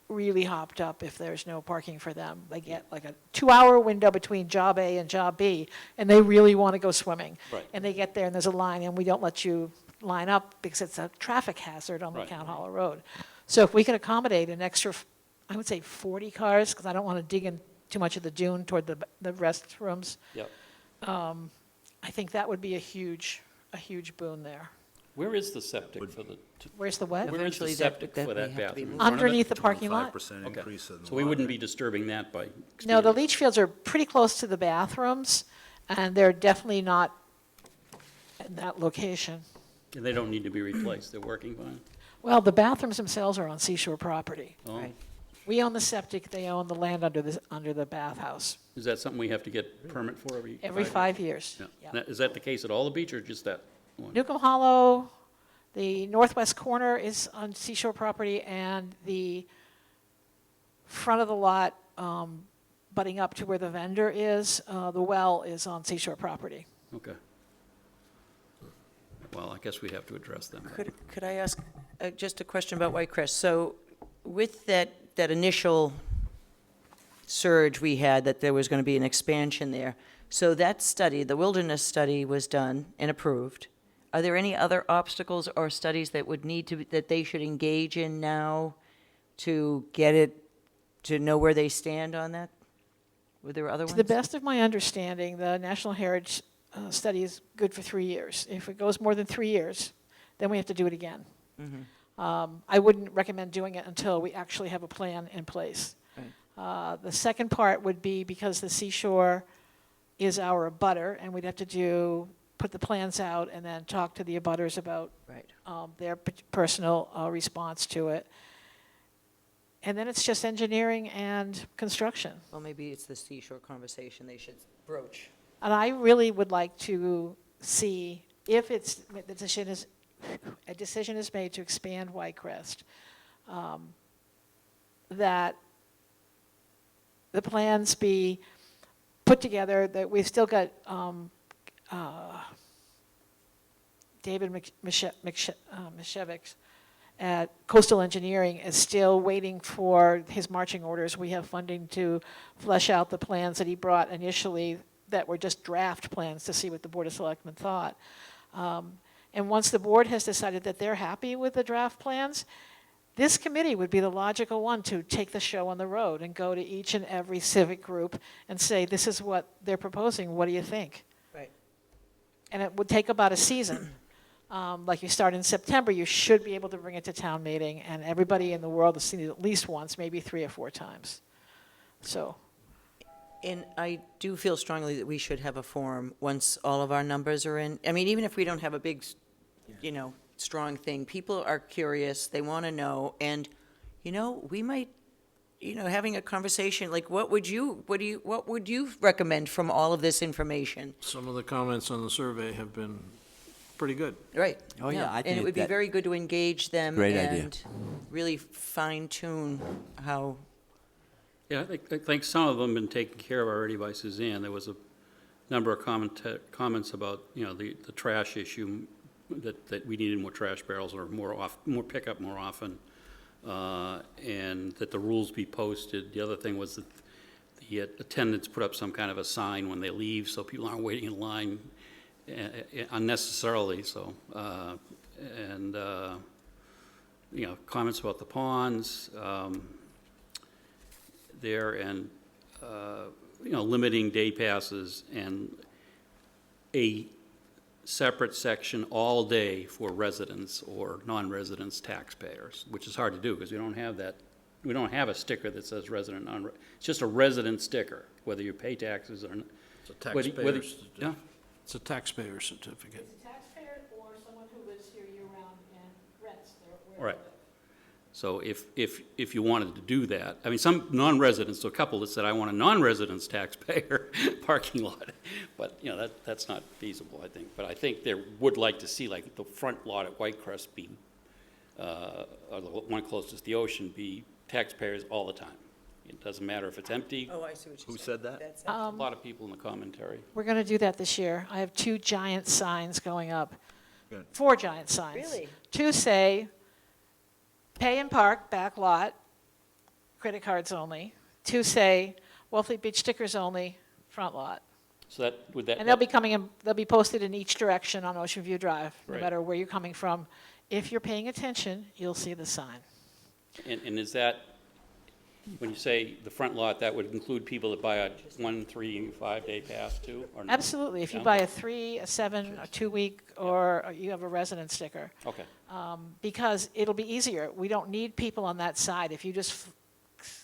really hopped up if there's no parking for them. They get like a 2-hour window between job A and job B, and they really want to go swimming. Right. And they get there and there's a line, and we don't let you line up because it's a traffic hazard on Right. LeCount Hollow Road. So if we could accommodate an extra, I would say 40 cars, because I don't want to dig in too much of the dune toward the restrooms, yep. I think that would be a huge boon there. Where is the septic for the, Where's the what? where is the Eventually septic that for may that have to be bathroom? In moved. front of it? Underneath the parking lot? 25% Okay, increase in the so we wouldn't lot. be disturbing that by No, expanding the it. leach fields are pretty close to the bathrooms, and they're definitely not in that location. And they don't need to be replaced, they're working fine. Well, the bathrooms themselves are on seashore property. Oh, Right. We own the septic, they own the land under the bathhouse, is that something we have to get permit for every 5 years. Yeah. Yeah. Now, is that the case at all the beach or just that one? Newcomb Hollow, the northwest corner is on seashore property, and the front of the lot, butting up to where the vendor is, the well is on seashore property. Okay. Well, I guess we have to address them. Could I ask just a question about Whitecrest? So with that initial surge we had, that there was going to be an expansion there, so that study, the wilderness study, was done and approved. Are there any other obstacles or studies that would need to, that they should engage in now to get it, to know where they stand on that? Were there other ones? To the best of my understanding, the National Heritage Study is good for 3 years. If it goes more than 3 years, then we have to do it again. I wouldn't recommend doing it until we actually have a plan in place. The second part would be because the seashore is our abutter, and we'd have to put the plans out and then talk to the abutters about Right. their personal response to it. And then it's just engineering and construction. Well, maybe it's the seashore conversation they should broach. And I really would like to see if a decision is made to expand Whitecrest, that the plans be put together, that we've still got David Mishevich at Coastal Engineering is still waiting for his marching orders. We have funding to flesh out the plans that he brought initially that were just draft plans to see what the Board of Selectmen thought. And once the board has decided that they're happy with the draft plans, this committee would be the logical one to take the show on the road and go to each and every civic group and say, this is what they're proposing, what do you think? Right. And it would take about a season. Like you start in September, you should be able to bring it to town meeting, and everybody in the world has seen it at least once, maybe 3 or 4 times. So, And I do feel strongly that we should have a forum once all of our numbers are in. I mean, even if we don't have a big, strong thing, people are curious, they want to know, and, we might, having a conversation, like, what would you recommend from all of this information? Some of the comments on the survey have been pretty good. Right. Oh, yeah, I And it think would be that- very good to engage them. Great idea. And really fine tune how, Yeah, I think some of them have been taken care of already by Suzanne. There was a number of comments about, the trash issue, that we needed more trash barrels or more pickup more often, and that the rules be posted. The other thing was that the attendants put up some kind of a sign when they leave, so people aren't waiting in line unnecessarily, so, comments about the ponds, there, and, limiting day passes and a separate section all day for residents or non-residents taxpayers, which is hard to do because we don't have that. We don't have a sticker that says resident, it's just a resident sticker, whether you pay taxes or not. It's a taxpayer, Yeah, it's a taxpayer certificate. a taxpayer or someone who lives here year-round and rents where they Right. So if you wanted to do that, I mean, some non-residents, a couple that said, I want a non-residents taxpayer parking lot, but, that's not feasible, I think. But I think they would like to see, like, the front lot at Whitecrest be, or the one closest to the ocean, be taxpayers all the time. It doesn't matter if it's empty. oh, I see what you're saying. Who said that? A lot of people in the commentary. We're going to do that this year. I have 2 giant signs going up. Good. 4 giant signs. Really? 2 say, pay and park, back lot, credit cards only. 2 say, Wellfleet Beach stickers only, front lot. So that, would that? And they'll be coming in, they'll be posted in each direction on Ocean View Drive, no Right. matter where you're coming from. If you're paying attention, you'll see the sign. And is that, when you say the front lot, that would include people that buy a 1, 3, 5 day pass too? Or not? Absolutely. If you Yeah. buy a 3, a 7, a 2-week, or you have a resident sticker. Okay, Because it'll be easier. We don't need people on that side. If you just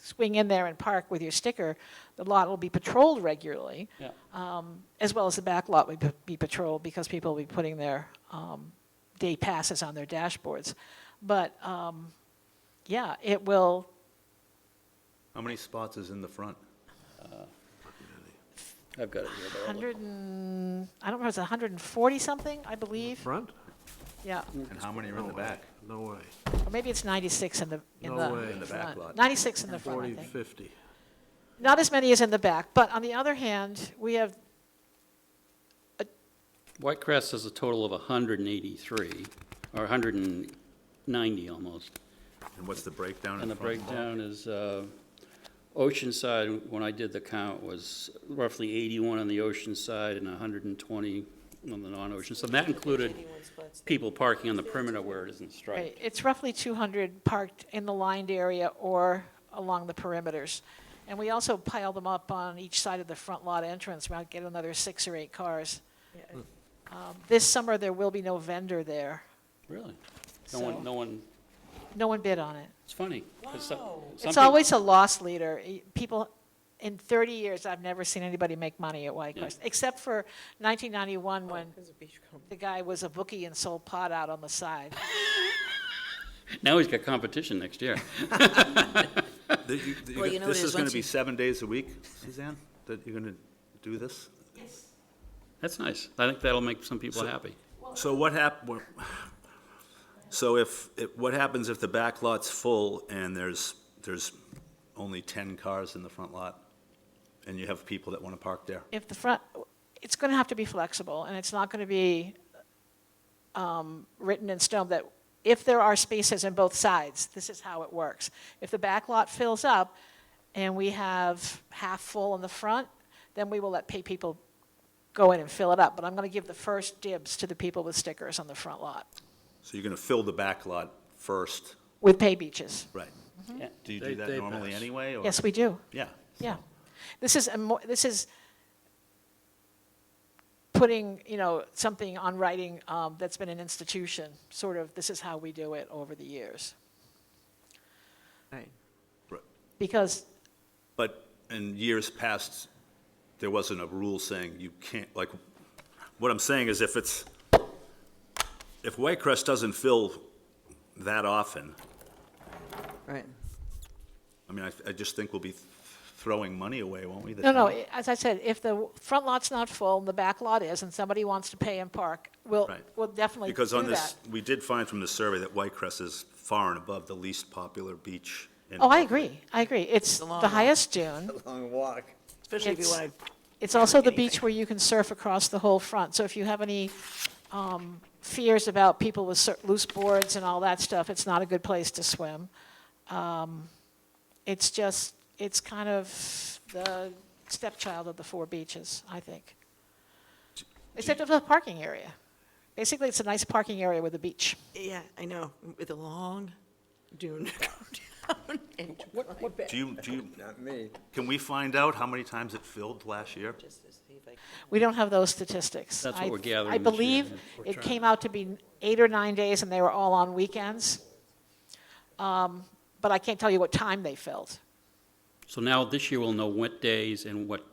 swing in there and park with your sticker, the lot will be patrolled regularly. Yeah. As well as the back lot would be patrolled because people will be putting their day passes on their dashboards. But, yeah, it will, How many spots is in the front? I've got it here. but I'll look. 100 and, I don't know, it's 140 something, I believe. Front? Yeah, And how many are in the back? No way. or maybe it's 96 in the No way. In the back front. lot. 96 in the front, I 40, think. 50. Not as many as in the back, but on the other hand, we have, White Crest has a total of 183, or 190 almost. And what's the breakdown in And the front? breakdown is, Oceanside, when I did the count, was roughly 81 on the ocean side and 120 on the non-ocean. So that included people parking on the perimeter where it isn't right, striped. it's roughly 200 parked in the lined area or along the perimeters. And we also pile them up on each side of the front lot entrance, might get another 6 or 8 cars. This summer, there will be no vendor there. Really? So- No one, bid on it. it's funny. 'cause some It's people- always a loss leader. People, in 30 years, I've never seen anybody make money at White Yeah. Crest, except for 1991 when the guy was a bookie and sold pot out on the side. Now he's got competition next year. Well, you know This it is is going once to be you- 7 days a week, Suzanne, that you're going to do this? That's nice. I think that'll make some people happy. So what what happens if the back lot's full and there's only 10 cars in the front lot? And you have people that want to park there? If the front, it's going to have to be flexible, and it's not going to be written in stone that if there are spaces on both sides, this is how it works. If the back lot fills up and we have half full in the front, then we will let people go in and fill it up. But I'm going to give the first dibs to the people with stickers on the front lot So you're going to fill the back lot first, with pay beaches. right? Yeah. Do you They- do that they normally pass. anyway? or- Yes, we do. Yeah. Yeah. This is putting, something on writing that's been an institution, sort of, this is how we do it over the years. Right. Because, But in years past, there wasn't a rule saying you can't, like, what I'm saying is if White Crest doesn't fill that often, Right. I mean, I just think we'll be throwing money away, won't we? the no, town? as I said, if the front lot's not full and the back lot is, and somebody wants to pay and park, we'll Right. definitely do Because on that. this, we did find from the survey that White Crest is far and above the least popular beach in. Oh, I Buffalo. agree. It's long the walk. highest dune. Long walk. Especially if you It's- want to. It's also the beach where you can surf across the whole front. So if you have any fears about people with loose boards and all that stuff, it's not a good place to swim. It's kind of the stepchild of the 4 beaches, I think. Except for the parking area. Basically, it's a nice parking area with a beach. Yeah, I know, with a long dune go down and climb back. Do you, Not me. can we find out how many times it filled last year? Just to see if I can- We don't have those statistics. That's what we're gathering I this year, believe yeah. it came out to be 8 or 9 days, and they were all on weekends. But I can't tell you what time they filled. So now this year we'll know what days and what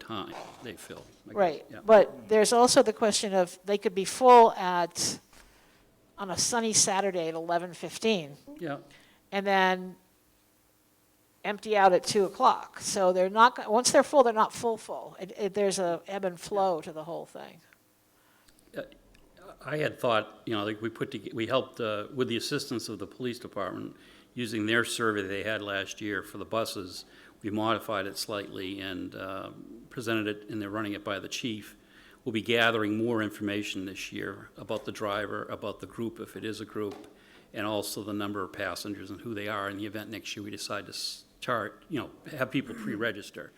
time they fill. I guess. Right, Yeah. but there's also the question of, they could be full on a sunny Saturday at 11:15, Yeah, and then empty out at 2 o'clock. So they're not, once they're full, they're not full. There's a ebb and flow to the whole thing. I had thought, like we helped with the assistance of the police department, using their survey they had last year for the buses. We modified it slightly and presented it, and they're running it by the chief. We'll be gathering more information this year about the driver, about the group, if it is a group, and also the number of passengers and who they are in the event next year we decide to have people pre-register.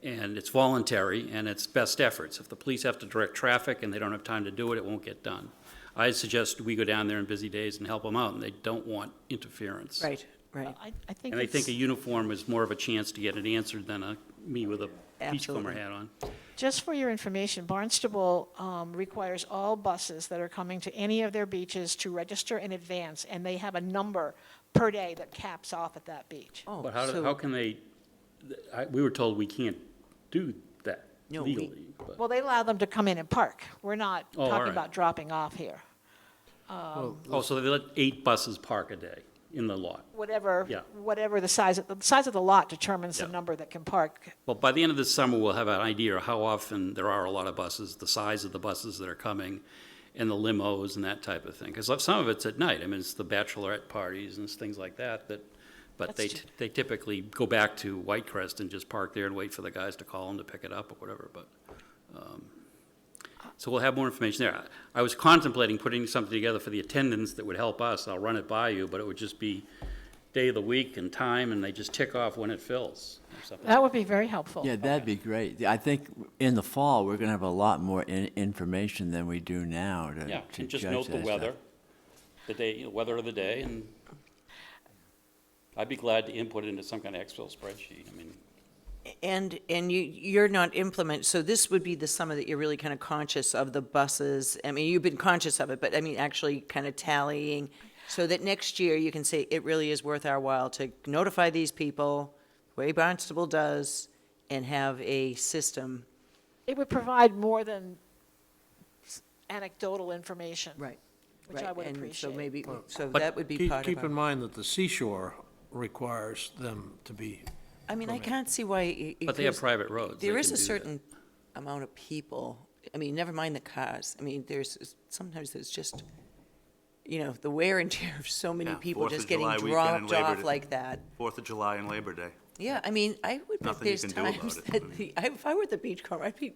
And it's voluntary, and it's best efforts. If the police have to direct traffic and they don't have time to do it, it won't get done. I suggest we go down there on busy days and help them out, and they don't want interference. Right, right. I think And I think it's, a uniform is more of a chance to get it answered than me with a beachcomber Absolutely. hat on. Just for your information, Barnstable requires all buses that are coming to any of their beaches to register in advance, and they have a number per day that caps off at that beach. Oh, But how so- can they, we were told we can't do that No, we- legally, but, Well, they allow them to come in and park. We're not Oh, all talking right. about dropping off here. oh, so they let 8 buses park a day in the lot. Whatever, Yeah. whatever the size of the lot determines the Yeah. number that can park. Well, by the end of the summer, we'll have an idea of how often there are a lot of buses, the size of the buses that are coming, and the limos and that type of thing. Because some of it's at night. I mean, it's the bachelorette parties and things like that, but That's true. they typically go back to Whitecrest and just park there and wait for the guys to call them to pick it up or whatever, but, so we'll have more information there. I was contemplating putting something together for the attendance that would help us. I'll run it by you, but it would just be day of the week and time, and they just tick off when it fills or something. That would be very helpful. Yeah, that'd be great. I think in the fall, we're gonna have a lot more information than we do now to Yeah, to and just judge note the that weather, stuff. the day, weather of the day, and I'd be glad to input it into some kind of Excel spreadsheet. I mean, And you're not so this would be the summer that you're really kind of conscious of the buses. I mean, you've been conscious of it, but I mean, actually kind of tallying, so that next year you can say, it really is worth our while to notify these people, the way Barnstable does, and have a system. It would provide more than anecdotal information. Right. Which I would And so appreciate. maybe, so But that would be Keep, part of keep in our, mind that the seashore requires them to be, I mean, I can't see why. but they have private roads. There They is can a do that. certain amount of people, I mean, never mind the cars. I mean, sometimes there's just, the wear and tear of so many Yeah, people 4th just of getting July weekend and dropped Labor off Day. like that. 4th of July and Labor Day. Yeah, I mean, I would bet Nothing you there's can do about times it. that if I were at the Beachcomber, I'd be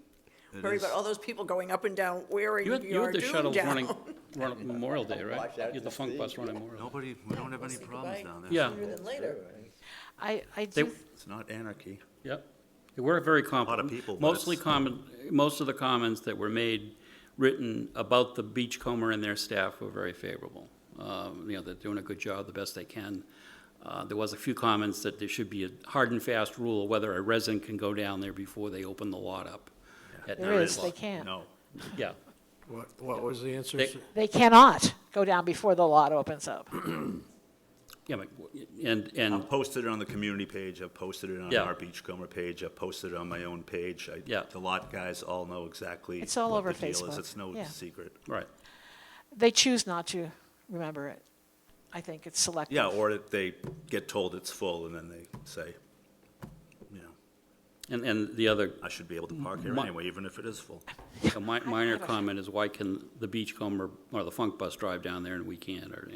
It worried is. about all those people going up and down wearing You had your the doom shuttles down. running Memorial Day, right? You had the funk bus running Memorial Day. Nobody, we don't have any problems down there. Yeah, Sooner than later. I They- do, It's not anarchy. yep. They were very lot of competent. people, but Mostly it's- most of the comments that were made, written about the Beachcomber and their staff were very favorable. They're doing a good job, the best they can. There was a few comments that there should be a hard and fast rule of whether a resident can go down there before they open the lot up. at There 9 is, they o'clock. can't. No. Yeah, what was the answer? They- They cannot go down before the lot opens up. yeah, but- and, I've posted it on the community page, I've posted it on Yeah. our Beachcomber page, I've posted it on my own page. Yeah. The lot guys all know exactly It's all what over the deal is. Facebook. It's no Yeah. secret. right. They choose not to remember it. I think it's selective. Yeah, or that they get told it's full and then they say, And the other I should be able to park here My- anyway, even if it is full. a minor comment is why can the Beachcomber or the funk bus drive down there and we can't, or,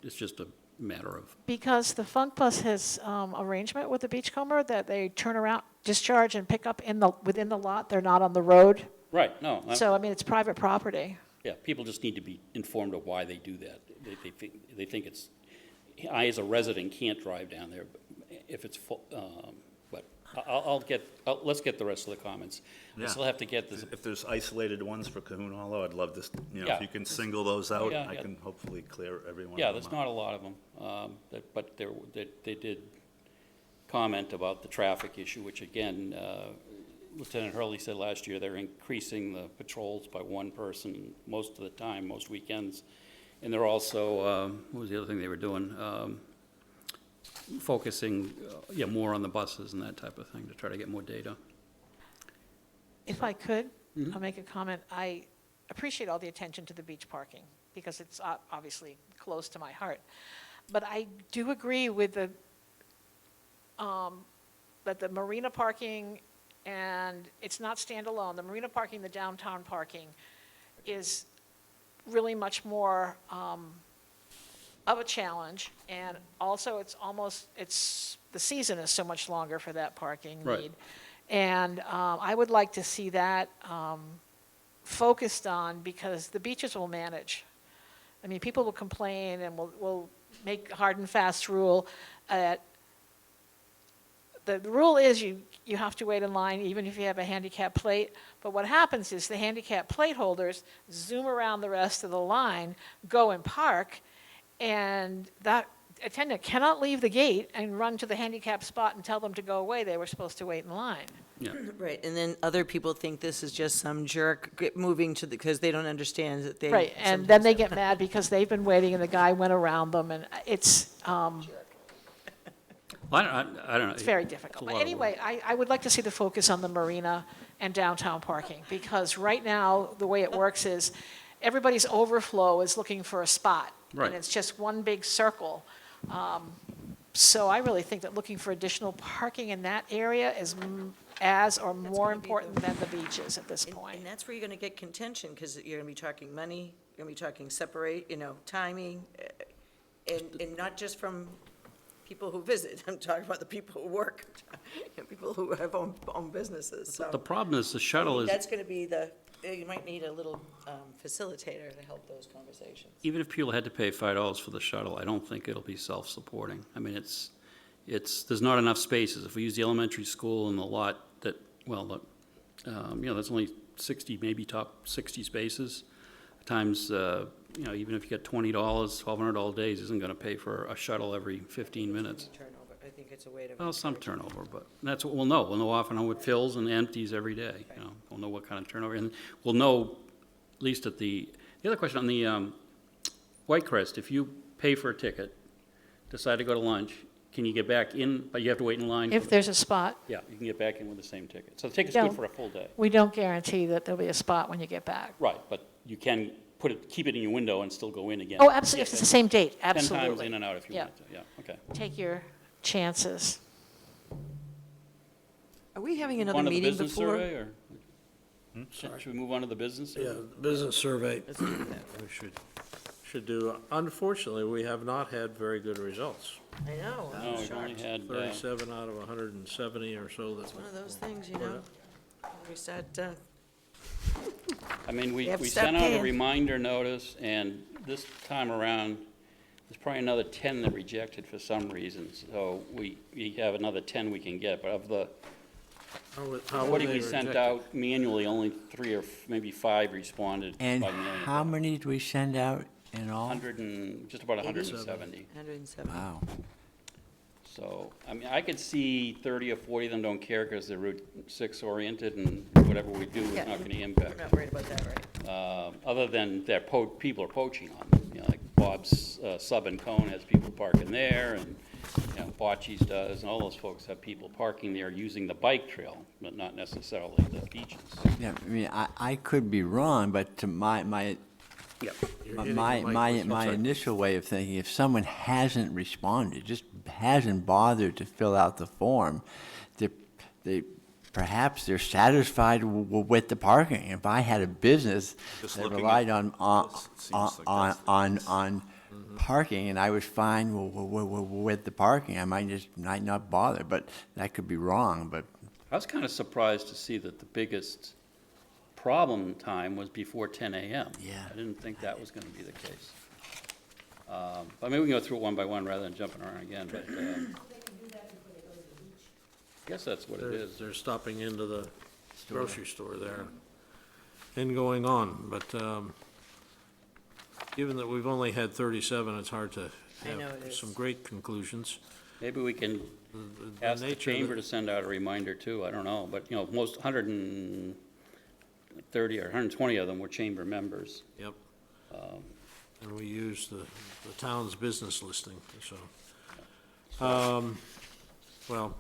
it's just a matter of, Because the Funk Bus has arrangement with the Beachcomber that they turn around, discharge and pick up within the lot. They're not on the road. right, no, So, I mean, it's private property. yeah, people just need to be informed of why they do that. They think it's, I as a resident can't drive down there if it's full, but let's get the rest of the comments. I Yeah. still have to get this, If there's isolated ones for Cahoon Hollow, I'd love to, Yeah. if you can single those out, Yeah, I yeah. can hopefully clear every one of them yeah, there's out. not a lot of them, but they did comment about the traffic issue, which again, Lieutenant Hurley said last year they're increasing the patrols by one person most of the time, most weekends. And they're also, what was the other thing they were doing? Focusing, more on the buses and that type of thing to try to get more data. If I could, I'll make a comment. I appreciate all the attention to the beach parking because it's obviously close to my heart. But I do agree with that the marina parking, and it's not standalone, the marina parking, the downtown parking is really much more of a challenge. And also, the season is so much longer for that parking Right. need. And I would like to see that focused on, because the beaches will manage. I mean, people will complain and will make hard and fast rule. The rule is you have to wait in line even if you have a handicap plate. But what happens is the handicap plate holders zoom around the rest of the line, go and park, and that attendant cannot leave the gate and run to the handicap spot and tell them to go away. They were supposed to wait in line. Yeah. Right, and then other people think this is just some jerk moving to the, because they don't understand that they. Right, and then they get mad because they've been waiting and the guy went around them, and it's, Well, I don't know. it's very difficult. a But lot of anyway, I would like to see the focus on the marina and downtown parking, because right now, the way it works is, everybody's overflow is looking for a spot. Right. And it's just one big circle. So I really think that looking for additional parking in that area is as or more gonna be the- important than the beaches at this And point. that's where you're gonna get contention, because you're gonna be talking money, you're gonna be talking separate, timing, and not just from people who visit, I'm talking about the people who work, people who have own businesses, so. The problem is the shuttle is, That's gonna be you might need a little facilitator to help those conversations. even if people had to pay $5 for the shuttle, I don't think it'll be self-supporting. I mean, there's not enough spaces. If we use the elementary school and the lot that, well, there's only 60, maybe top 60 spaces, times, even if you get $20, $1,200 days isn't gonna pay for a shuttle every 15 minutes. Turnover, I think it's a way to. Well, some turnover, but that's what we'll know. We'll know often how it fills and empties every day, We'll know what kind of turnover, and we'll know, at least at the other question on the Whitecrest, if you pay for a ticket, decide to go to lunch, can you get back in, but you have to wait in line? If there's a spot, Yeah, you can get back in with the same ticket. So the ticket's No. good for a full day. we don't guarantee that there'll be a spot when you get back. Right, but you can keep it in your window and still go in again. Oh, absolutely, if it's the same date, 10 absolutely. times in and out if you Yeah. want to, yeah, okay. Take your chances. Are we having another On to the meeting business before? survey, or? Should we move on to the business? Yeah, the business survey, we should do. Unfortunately, we have not had very good results. I know, No, I'm we've only shocked. had, 37 out of 170 or so that. It's one of those things, we start, I mean, we have to stop sent out a paying. reminder notice, and this time around, there's probably another 10 that rejected for some reason. So we have another 10 we can get, but of the, How what we sent out manually, only 3 or maybe 5 responded by And mail. how many did we send out in all? 100 and, just about 170. 107. Wow. So, I mean, I could see 30 or 40 of them don't care because they're Route 6 oriented, and whatever we do is Yeah. not going to We're impact. not worried about that, right? Other than that people are poaching on them, like Bob's Sub and Cone has people parking there, and, Bocce's does, and all those folks have people parking there using the bike trail, but not necessarily the beaches. Yeah, I mean, I could be wrong, but to my initial way of thinking, if someone hasn't responded, just hasn't bothered to fill out the form, perhaps they're satisfied with the parking. If I had a business Just that looking relied at on this, it seems like that's parking, and I was fine with the parking, I might not bother, but that could be wrong, but I was kind of surprised to see that the biggest problem time was before 10 a.m. Yeah. I didn't think that was going to be the case. But maybe we can go through it one by one rather than jumping around again, but I guess that's what it is. They're stopping into the grocery store there and going on, but given that we've only had 37, it's hard to I know it have is. some great conclusions. Maybe we can The ask the nature of chamber the- to send out a reminder too, I don't know, but, most 130 or 120 of them were chamber members. Yep. And we use the town's business listing, so. Well,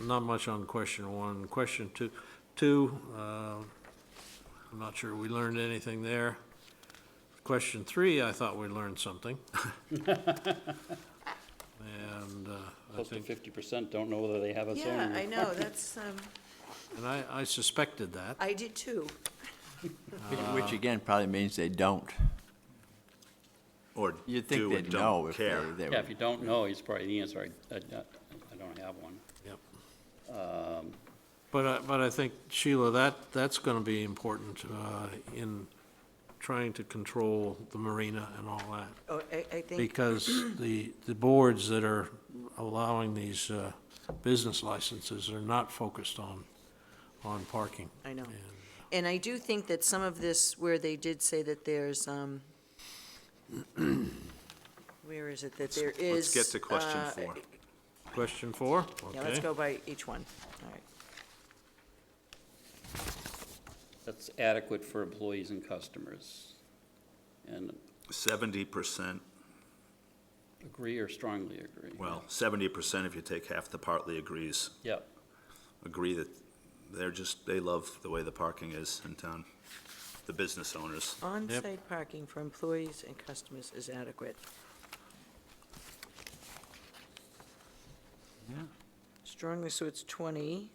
not much on question 1. Question 2, I'm not sure we learned anything there. Question 3, I thought we learned something. And I Close to think, 50% don't know whether they have a zoning. Yeah, I know, that's, and I suspected that. I did too. which again probably means they don't. Or You'd think do they'd and know don't if care. they Yeah, were. if you don't know, he's probably the answer, I don't have one. Yep. Um, But I think, Sheila, that's going to be important in trying to control the marina and all that. Oh, I think, Because the boards that are allowing these business licenses are not focused on parking. I know. And And I do think that some of this, where they did say that there's, where is it, that there is. Let's get to question 4. Question 4? Yeah, let's Okay. go by each one. All right. That's adequate for employees and customers. And 70%, agree or strongly agree? well, 70% if you take half the partly agrees, Yep. agree that they love the way the parking is in town, the business owners. On-site parking for employees and customers is adequate. Yeah. Strongly, so it's 20.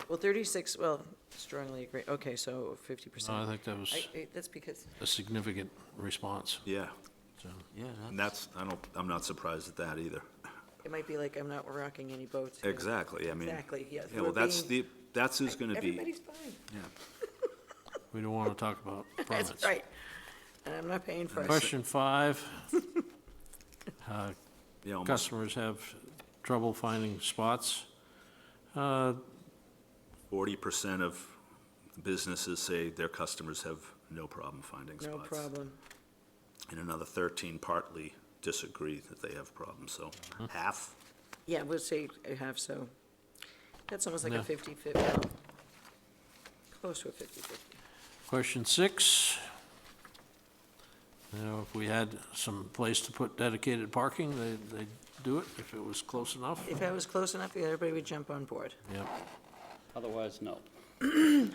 Well, 36, well, strongly agree, okay, so 50%. No, I think that was That's because, a significant response, Yeah, so. Yeah, and I'm not surprised at that either. it might be like, I'm not rocking any boats. here. Exactly, I mean. Exactly, yes. Yeah, well, that's who's gonna be, Everybody's fine. We don't want to talk about permits. That's right. And I'm not paying for it. Question 5, you know, almost customers have trouble finding spots. 40% of businesses say their customers have no problem finding spots. No problem. And another 13 partly disagree that they have problems, so half. Yeah, we'll say I have, so, that's almost like a Yeah. 50/50, well, close to a 50/50. Question 6, if we had some place to put dedicated parking, they'd do it if it was close enough. If I was close enough, everybody would jump on board. Yep. Otherwise, no.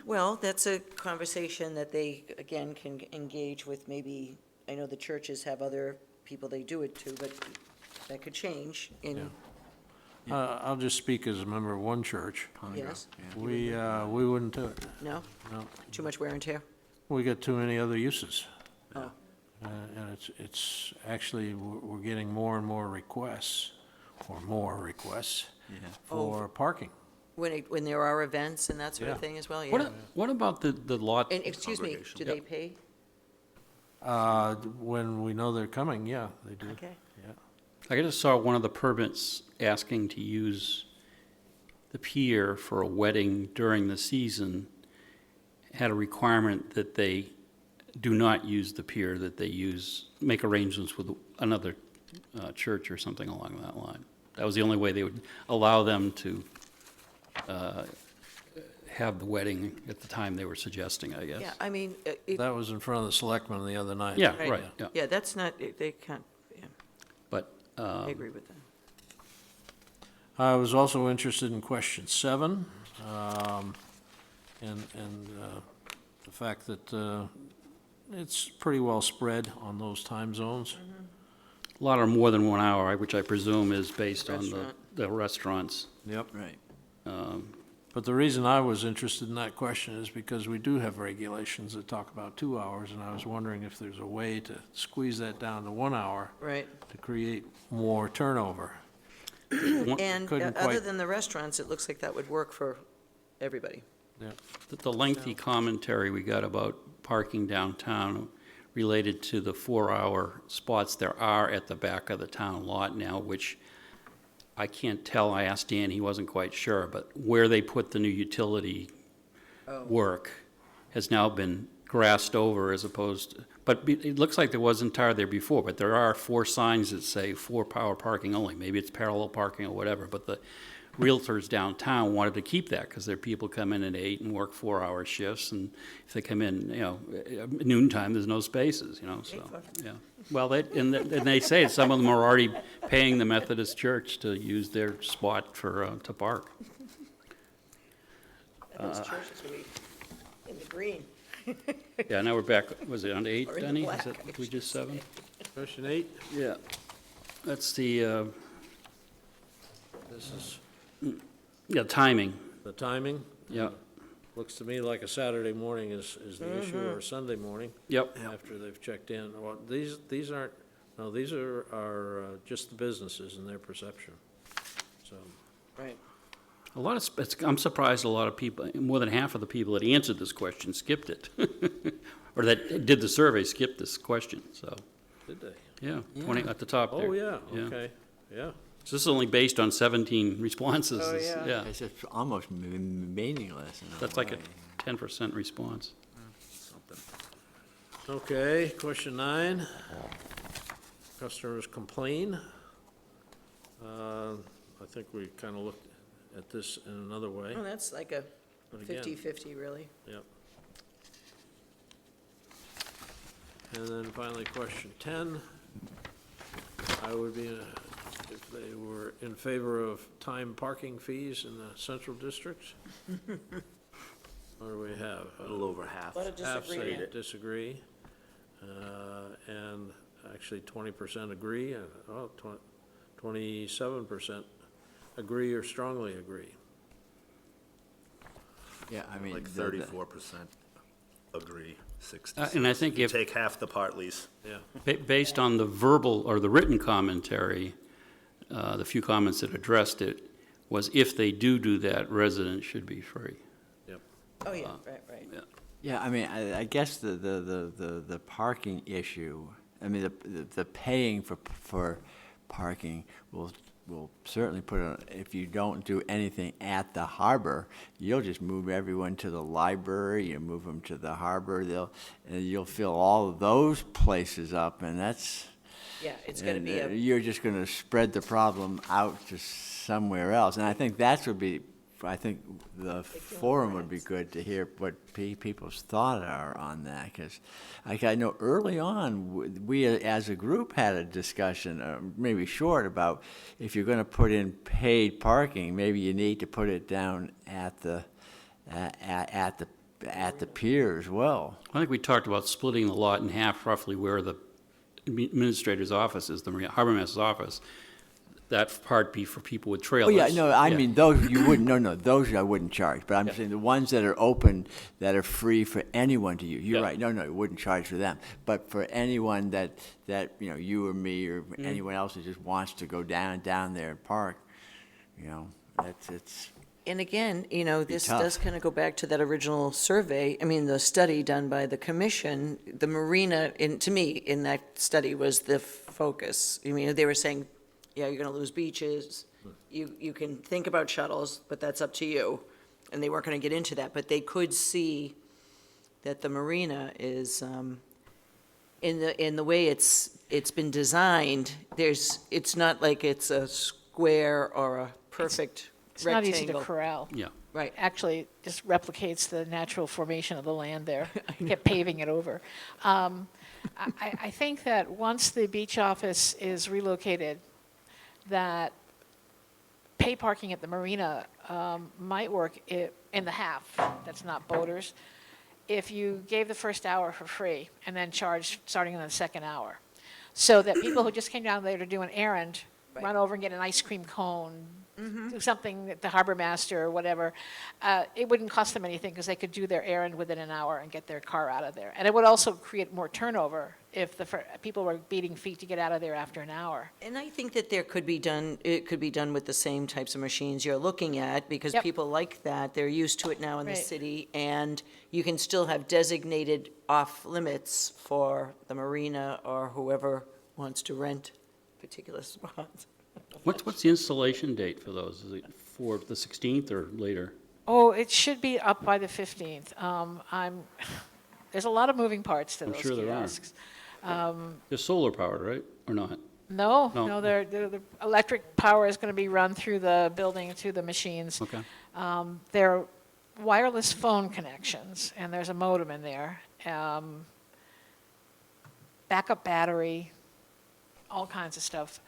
Well, that's a conversation that they, again, can engage with maybe, I know the churches have other people they do it to, but that could change in, I'll just speak as a member of one church. yes? We wouldn't do it, No? no. Too much wear and tear? We got too many other uses. Oh, And it's actually, we're getting more and more requests, or more requests, Yeah. for parking. when there are events and that sort of Yeah. thing as well, yeah. What about the lot? And, excuse me, Congregation. do they pay? When we know they're coming, yeah, they do. Okay. Yeah. I just saw one of the permits asking to use the pier for a wedding during the season, had a requirement that they do not use the pier, that they make arrangements with another church or something along that line. That was the only way they would allow them to have the wedding at the time they were suggesting, I guess. Yeah, I mean, That was in front of the selectmen the other night. Yeah, Right. right, yeah. yeah, that's not, they can't, yeah, But, I agree with that. I was also interested in question 7, and the fact that it's pretty well spread on those time zones. a lot are more than 1 hour, which I presume is based on Restaurant. the restaurants. Yep. Right. But the reason I was interested in that question is because we do have regulations that talk about 2 hours, and I was wondering if there's a way to squeeze that down to 1 hour Right. to create more turnover. And Couldn't other quite- than the restaurants, it looks like that would work for everybody. Yeah. The lengthy commentary we got about parking downtown related to the 4-hour spots there are at the back of the town lot now, which I can't tell, I asked Dan, he wasn't quite sure, but where they put the new utility work has now been grassed over as opposed, but it looks like there wasn't tar there before, but there are 4 signs that say 4-hour parking only. Maybe it's parallel parking or whatever, but the realtors downtown wanted to keep that because their people come in at 8 and work 4-hour shifts, and if they come in, at noontime, there's no spaces, so, yeah. Well, and they say some of them are already paying the Methodist Church to use their spot to park. Those churches would be in the green. Yeah, now we're back, was it on 8, Or in the Denny? black, Is it, I did we should just 7? Question 8, Yeah. That's the, this is yeah, timing, the timing. yeah. Looks to me like a Saturday morning is the issue, or a Sunday morning, Yep. after they've checked in. Well, these aren't, no, these are just the businesses and their perception, so. Right. A lot of, I'm surprised a lot of people, more than half of the people that answered this question skipped it. Or that did the survey skipped this question, so, Did they? yeah, 20 at the top there. Oh, yeah, okay, yeah. So this is only based on 17 responses. Oh, It's- yeah. It's just almost meaningless in a That's like a way. 10% response. Okay, question 9. Customers complain. I think we kind of looked at this in another way. Well, that's like a But again, 50/50, really. yep. And then finally, question 10. I would be, if they were in favor of time parking fees in the central districts? What do we have? A little over half. Half say disagree, and actually 20% agree, and, 27% agree or strongly agree. Yeah, I mean. Like 34% agree, 60. And I think if, Take half the Partleys. Yeah, based on the verbal or the written commentary, the few comments that addressed it, was if they do that, residents should be free. yep. Oh, yeah, right. Yeah, I mean, I guess the parking issue, I mean, the paying for parking will certainly put on, if you don't do anything at the harbor, you'll just move everyone to the library, you move them to the harbor, and you'll fill all of those places up, and that's. Yeah, it's gonna be You're just gonna spread the problem out to somewhere else, and I think that's would be, I think the forum would be good to hear what people's thought are on that, because I know early on, we as a group had a discussion, maybe short, about if you're gonna put in paid parking, maybe you need to put it down at the pier as well. I think we talked about splitting the lot in half roughly where the administrator's office is, the harbor master's office. That part be for people with Oh, trailers. yeah, no, I mean, those you wouldn't, no, those I wouldn't charge, but I'm Yeah. saying the ones that are open, that are free for anyone to use, you're Yeah. right, no, you wouldn't charge for them. But for anyone that, you or me or Mm-hmm. anyone else that just wants to go down there and park, it's, And again, this tough. does kind of go back to that original survey, the study done by the commission. The marina, to me, in that study was the focus. They were saying, yeah, you're going to lose beaches, you can think about shuttles, but that's up to you. And they weren't going to get into that, but they could see that the marina is, in the way it's been designed, it's not like it's a square or a perfect It's not easy to rectangle. corral. Yeah. Right. Actually, just replicates the natural formation of the land there, kept paving it over. I think that once the beach office is relocated, that pay parking at the marina might work in the half, that's not boaters, if you gave the first hour for free and then charged starting in the second hour. So that people who just came down there to do an errand, run over and get an ice cream cone, do something at the harbor master or whatever, it wouldn't cost them anything because they could do their errand within an hour and get their car out of there. And it would also create more turnover if people were beating feet to get out of there after an hour. And I think that it could be done with the same types of machines you're looking at, because Yep. people like that, they're used to it now in the Right. city, and you can still have designated off-limits for the marina or whoever wants to rent particular spots. What's the installation date for those? Is it for the 16th or later? Oh, it should be up by the 15th. There's a lot of moving parts to I'm those sure there are. kiosks. They're solar powered, right, or not? No, No. no, the electric power is going to be run through the building, through the machines. Okay. They're wireless phone connections, and there's a modem in there. Backup battery, all kinds of stuff.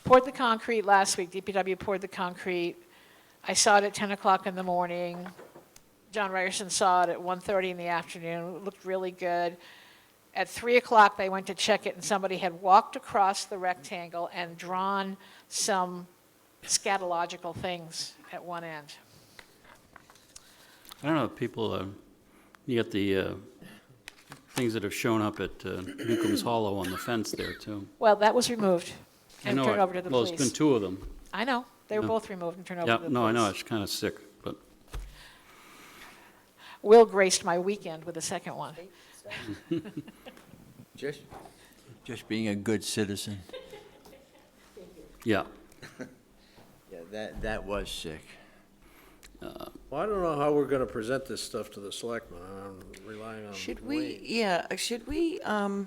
Poured the concrete last week, DPW poured the concrete. I saw it at 10 o'clock in the morning. John Ryerson saw it at 1:30 in the afternoon. It looked really good. At 3 o'clock, they went to check it, and somebody had walked across the rectangle and drawn some scatological things at one end. I don't know, people, you got the things that have shown up at Newcomb's Hollow on the fence there, too. Well, that was removed I and know turned it. over to the Well, police. it's been two of them. I know, they were Yeah. both removed and turned over Yeah, to the police. no, I know, it's kind of sick, but Will graced my weekend with the second one. just being a good citizen. yeah. Yeah, that was sick. Well, I don't know how we're gonna present this stuff to the selectmen, I'm relying on Should we, Wayne. yeah, should we, I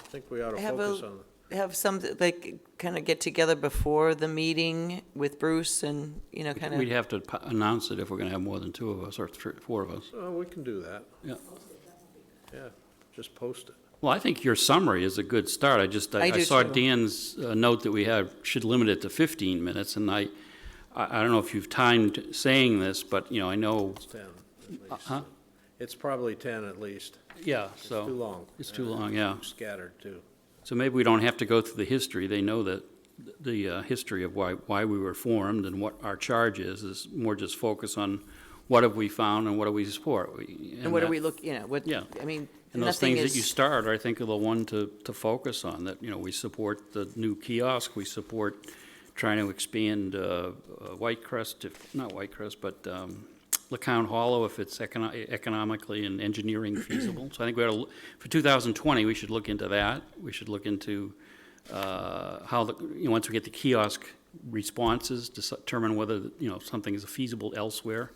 think we ought to have focus a on, have some, like, kind of get together before the meeting with Bruce and, you know, kind We'd of, have to announce it if we're going to have more than 2 of us or 4 of us. We can do that. Yeah. Yeah, just post it. Well, I think your summary is a good start. I I do saw too. Dan's note that we should limit it to 15 minutes, and I don't know if you've timed saying this, but, you know, I know, It's 10 at least. huh? It's probably 10 at least. Yeah, It's so. too long. It's too long, yeah. Scattered, too. So maybe we don't have to go through the history. They know that the history of why we were formed and what our charge is more just focus on what have we found and what do we support. and what do we look, you know, what, Yeah. I mean, And those nothing things that you is, start, I think, are the one to focus on, that, you know, we support the new kiosk, we support trying to expand Whitecrest, not Whitecrest, but LeCount Hollow, if it's economically and engineering feasible. So I think we ought to, for 2020, we should look into that. We should look into how, once we get the kiosk responses, determine whether, you know, something is feasible elsewhere.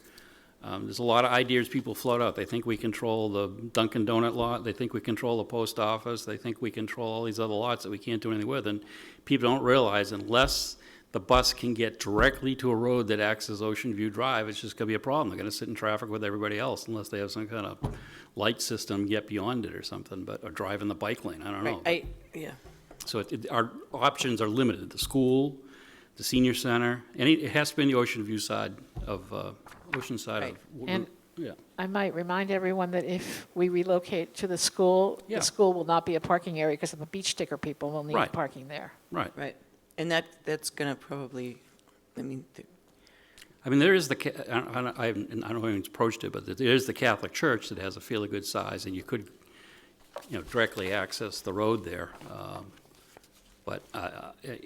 There's a lot of ideas people float out. They think we control the Dunkin' Donut lot, they think we control the post office, they think we control all these other lots that we can't do anything with, and people don't realize unless the bus can get directly to a road that acts as Ocean View Drive, it's just gonna be a problem. They're gonna sit in traffic with everybody else unless they have some kind of light system get beyond it or something, or drive in the bike lane, I don't know. yeah. So our options are limited. The school, the senior center, it has to be in the Ocean View side of, ocean side of. And- Yeah, I might remind everyone that if we relocate to the school, Yeah. the school will not be a parking area because of the beach sticker people will need Right. parking there. right. Right, and that's gonna probably, I mean, I mean, there is I don't know if it's approached it, but there is the Catholic Church that has a fairly good size, and you could, you know, directly access the road there. But,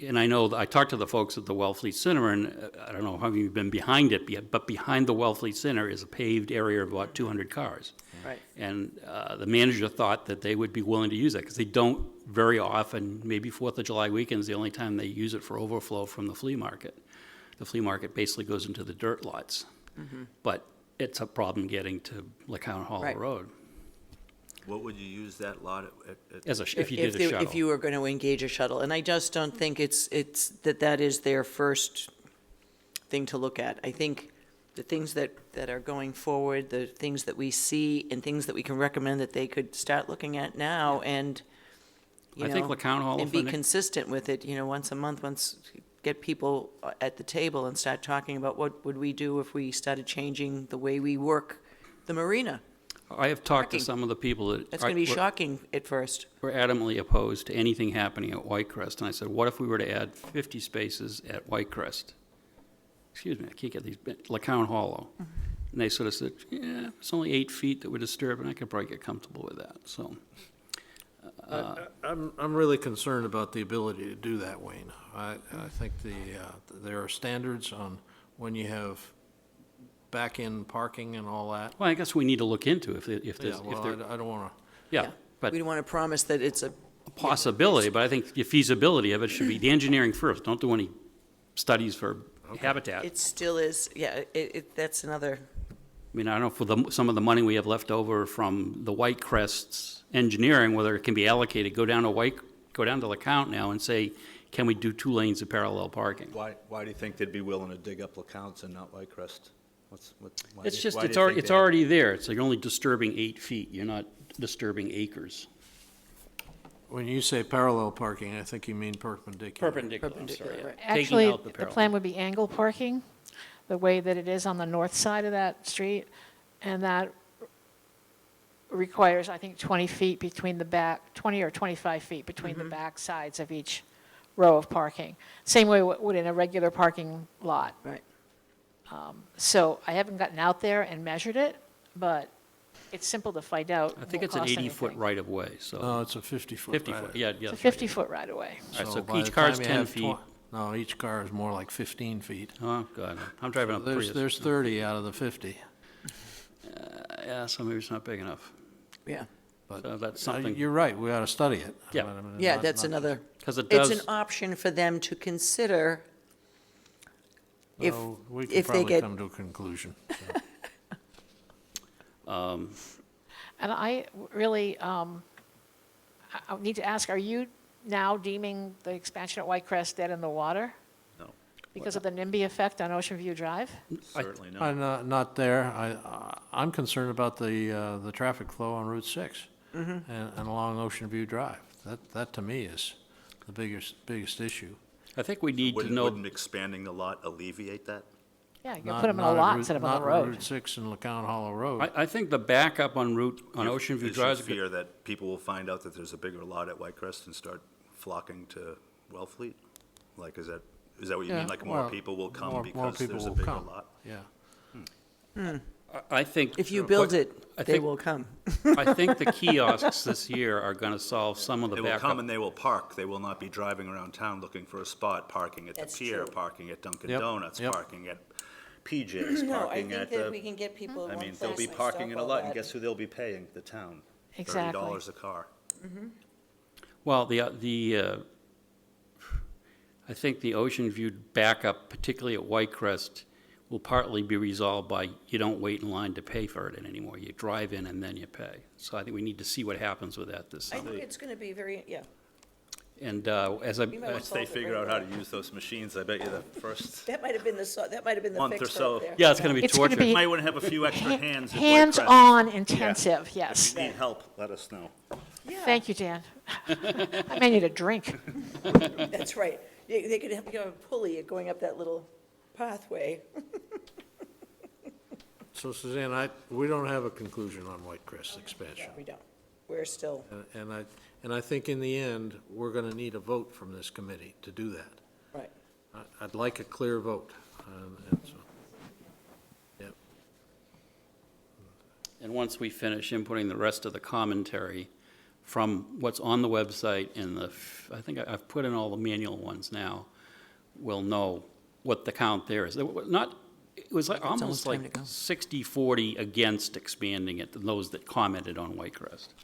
and I know, I talked to the folks at the Wellfleet Center, and I don't know how you've been behind it, but behind the Wellfleet Center is a paved area of about 200 cars. right. And the manager thought that they would be willing to use that, because they don't very often, maybe 4th of July weekend is the only time they use it for overflow from the flea market. The flea market basically goes into the dirt lots. But it's a problem getting to LeCount Hollow Right. Road, What would you use that lot at? if you did a shuttle. If you were gonna engage a shuttle, and I just don't think it's that is their first thing to look at. I think the things that are going forward, the things that we see, and things that we can recommend that they could start looking at now, and, you I know, think LeCount Hollow and for be Nick- consistent with it, you know, once a month, get people at the table and start talking about what would we do if we started changing the way we work the marina. I have talked to Parking. some of the people that. That's gonna be were- shocking at first. Were adamantly opposed to anything happening at Whitecrest, and I said, what if we were to add 50 spaces at Whitecrest? Excuse me, I can't get these, LeCount Hollow. And they sort of said, yeah, it's only 8 feet that would disturb, and I could probably get comfortable with that, so. I'm really concerned about the ability to do that, Wayne. I think there are standards on when you have back-end parking and all that. Well, I guess we need to look into if Yeah, there's, well, I don't want to, yeah, but We don't want to promise that it's a, a possibility, but I think the feasibility of it should be the engineering first. Don't do any studies for habitat. it still is, yeah, that's another, I mean, I don't know for some of the money we have left over from the Whitecrest's engineering, whether it can be allocated, go down to LeCount now and say, can we do 2 lanes of parallel parking? Why do you think they'd be willing to dig up LeCounts and not Whitecrest? It's just, it's already there. It's like only disturbing 8 feet. You're not disturbing acres. when you say parallel parking, I think you mean perpendicular. Perpendicular, I'm sorry. Perpendicular, yeah. right. Taking Actually, out the parallel. plan would be angle parking, the way that it is on the north side of that street, and that requires, I think, 20 feet between the back, 20 or 25 feet between the back sides of each row of parking. Same way it would in a regular parking lot. right. So I haven't gotten out there and measured it, but it's simple to find out. I think Won't it's an cost 80-foot anything. right-of-way, so, No, it's a 50-foot. 50 right. foot, yeah, yeah. It's a 50-foot right-of-way. All right, so by each the car's time you 10 have feet. No, each car is more like 15 feet. Oh, God, I'm driving a Prius. There's 30 out of the 50. Yeah, so maybe it's not big enough. Yeah, But So that's something, you're right, we ought to study it. Yeah. But I mean, yeah, not- that's not- another, because it it's an does, option for them to consider if, Well, we can if they probably get, come to a conclusion. And I really, I need to ask, are you now deeming the expansion at White Crest dead in the water? No. Because of the NIMBY effect on Ocean View Drive? Certainly not. I'm not there. I'm concerned about the traffic flow on Route 6 and along Ocean View Drive. That to me is the biggest issue. I think we need to Wouldn't, know, wouldn't expanding the lot alleviate that? Yeah, you can Not- put them in a not at lot Route- instead of on the Not road. Route 6 and LeCounte Hollow Road. I think the backup on Ocean View Is Drive your is good. fear that people will find out that there's a bigger lot at White Crest and start flocking to Wellfleet? Like, is that what you Yeah, mean? Like, more well, people will come more because people there's a will bigger come. lot? Yeah. I think. If you build what- it, I they think- will come. I think the kiosks this year are going to solve some of the They will come backup. and they will park. They will not be driving around town looking for a spot, parking at the That's pier, true. parking at Dunkin' Yep, Donuts, yep. parking at PJ's, No, I parking think at that we the, can get people in I one mean, they'll place be and parking stop in a all lot, and that. guess who they'll be paying? The town. Exactly. $30 a car. Well, I think the Ocean View backup, particularly at White Crest, will partly be resolved by you don't wait in line to pay for it anymore. You drive in and then you pay. So I think we need to see what happens with that this I summer. think it's going to be very, yeah. And as I, We might Once they figure out how to use those machines, I bet you the first That might have been the month or fix so. right there. yeah, it's going to be It's gonna torture. be- Might want to have a few extra hands at White Crest. Hands-on intensive, If yes. you need help, let us know. Thank you, Dan. I may need a drink. That's right. They could have a pulley going up that little pathway. So Suzanne, we don't have a conclusion on White Crest expansion. We don't. We're still, And I think in the end, we're going to need a vote from this committee to do that. right. I'd like a clear vote. And so, yep. And once we finish inputting the rest of the commentary from what's on the website and I think I've put in all the manual ones now, we'll know what the count there is. It was like almost time to like go. 60-40 against expanding it, those that commented on White Crest.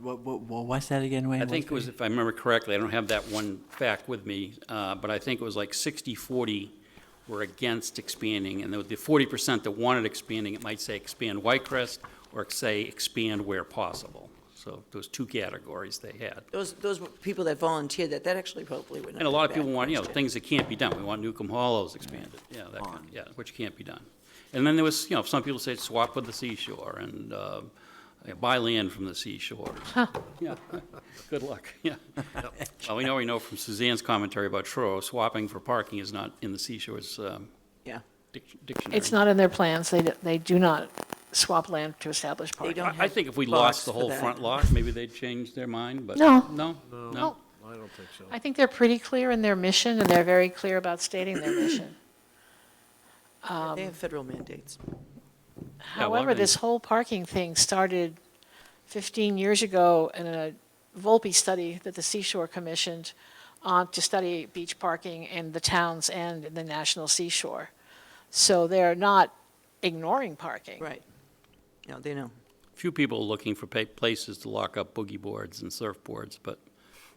What's that again, Wayne? I think it was, if I remember correctly, I don't have that one fact with me, but I think it was like 60-40 were against expanding, and the 40% that wanted expanding, it might say expand White Crest, or say expand where possible. So those two categories they had. Those people that volunteered, that actually probably would not And a lot of be a bad people want, question. things that can't be done. We want Newcomb Hollows expanded, which can't be done. And then there was, some people say swap with the seashore and buy land from the seashore. Yeah, good luck, yeah. Well, we know from Suzanne's commentary about Truro, swapping for parking is not in the seashore's Yeah. dictionary. It's not in their plans. They do not swap land to establish They parking. don't I have think if we blocks lost the for whole that. front lot, maybe they'd change their mind, but. No. No? No. I don't think so. I think they're pretty clear in their mission, and they're very clear about stating their mission. They have federal mandates. However, this whole parking thing started 15 years ago in a Volpe study that the Seashore commissioned to study beach parking in the towns and in the National Seashore. So they're not ignoring parking. Right. No, they know. Few people looking for places to lock up boogie boards and surfboards, but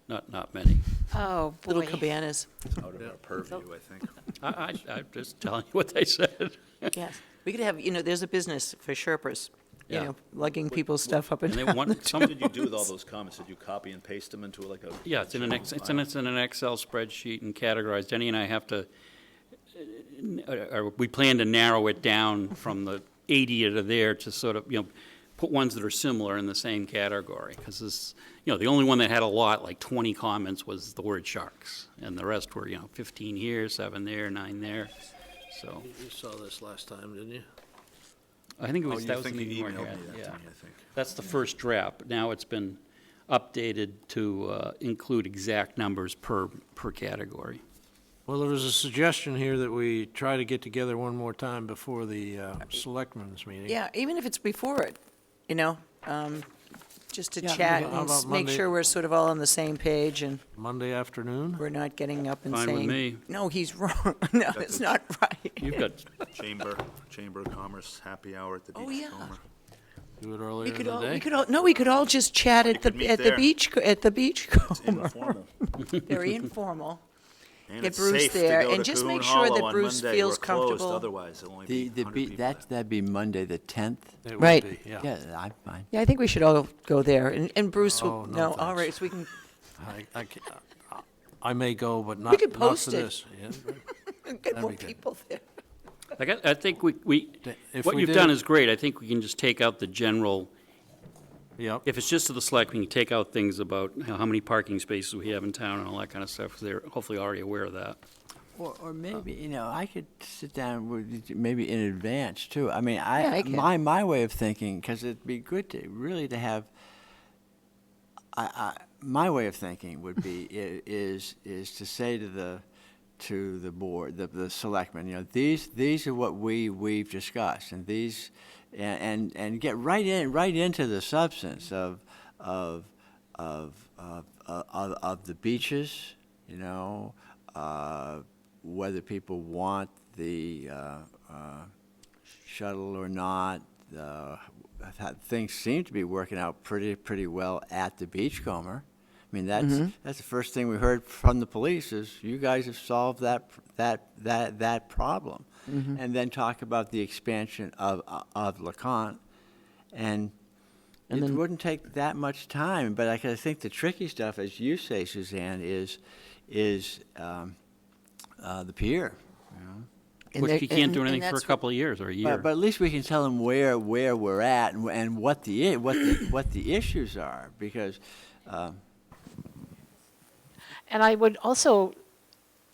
not many. Oh, Little boy. cabanas. Out of our purview, I think. I'm just telling you what they said. Yes. We could have, there's a business for Sherpers, Yeah. lugging people's stuff up and And they down. want, What did you do with all those comments? Did you copy and paste them into like a? yeah, it's in an Excel spreadsheet and categorized. Jenny and I have to, we plan to narrow it down from the 80 that are there to sort of, put ones that are similar in the same category. Because this, the only one that had a lot, like 20 comments, was the word sharks. And the rest were, 15 here, 7 there, 9 there. So You saw this last time, didn't you? I think it Oh, was, you that was think the you meeting where emailed I me had, that yeah. to me, I think. That's the first draft. Now it's been updated to include exact numbers per category. Well, there was a suggestion here that we try to get together one more time before the selectmen's meeting. Yeah, even if it's before it, just to Yeah. chat How and about make Monday? sure we're sort of all on the same page and Monday afternoon? we're not getting up and Fine with saying. me. No, he's wrong. No, it's not right. You've got, Chamber of Commerce, happy hour at the Oh, beach. yeah. Comer. Do it earlier in the day? We could all just chat at could meet the there. beach, It's Comer. informal. Very informal. And Get it's Bruce safe to there, go and to just Cahoon make sure that Hollow on Bruce Monday. feels We're closed, comfortable. otherwise, there'll only be 100 people there. That'd be Monday, the 10th? It would Right. be, yeah. Yeah, I'm fine. Yeah, I think we should all go there, and Bruce Oh, will, no, no, all thanks. right, so we can I may go, but not, could not post for it. this. Yeah. get more be good. people there. Like, I think we, If what we you've did done it- is great. I think we can just take out the general, Yep, if it's just to the selectmen, you take out things about how many parking spaces we have in town and all that kind of stuff, 'cause they're hopefully already aware of that. Or maybe, I could sit down with, maybe in advance, too. I mean, Yeah, I can. my way of thinking, because it'd be good to, really to have, my way of thinking would be, is to say to the board, the selectmen, these are what we've discussed, and these, and get right into the substance of the beaches, whether people want the shuttle or not. Things seem to be working out pretty well at the Beachcomber. I mean, that's the first thing we heard from the police is you guys have solved that problem, and then talk about the expansion of LeConte, and it then- wouldn't take that much time. But I think the tricky stuff, as you say, Suzanne, is the pier. And Which there- you can't and- do and anything for a that's couple of years or a year. But at least we can tell them where we're at and what the issues are, because And I would also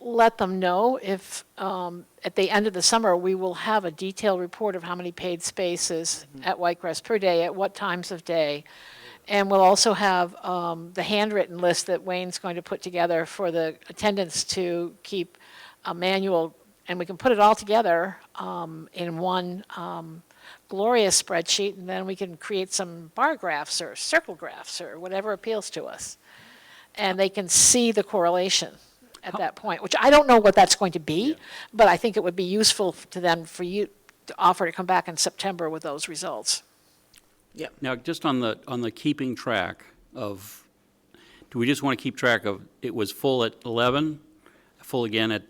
let them know if, at the end of the summer, we will have a detailed report of how many paid spaces at Whitecrest per day, at what times of day. And we'll also have the handwritten list that Wayne's going to put together for the attendants to keep a manual, and we can put it all together in one glorious spreadsheet, and then we can create some bar graphs or circle graphs or whatever appeals to us. And they can see the correlation at that point, which I don't know what that's going to be, but I think it would be useful to them, for you to offer to come back in September with those results. Now, just on the keeping track of, do we just want to keep track of, it was full at 11, full again at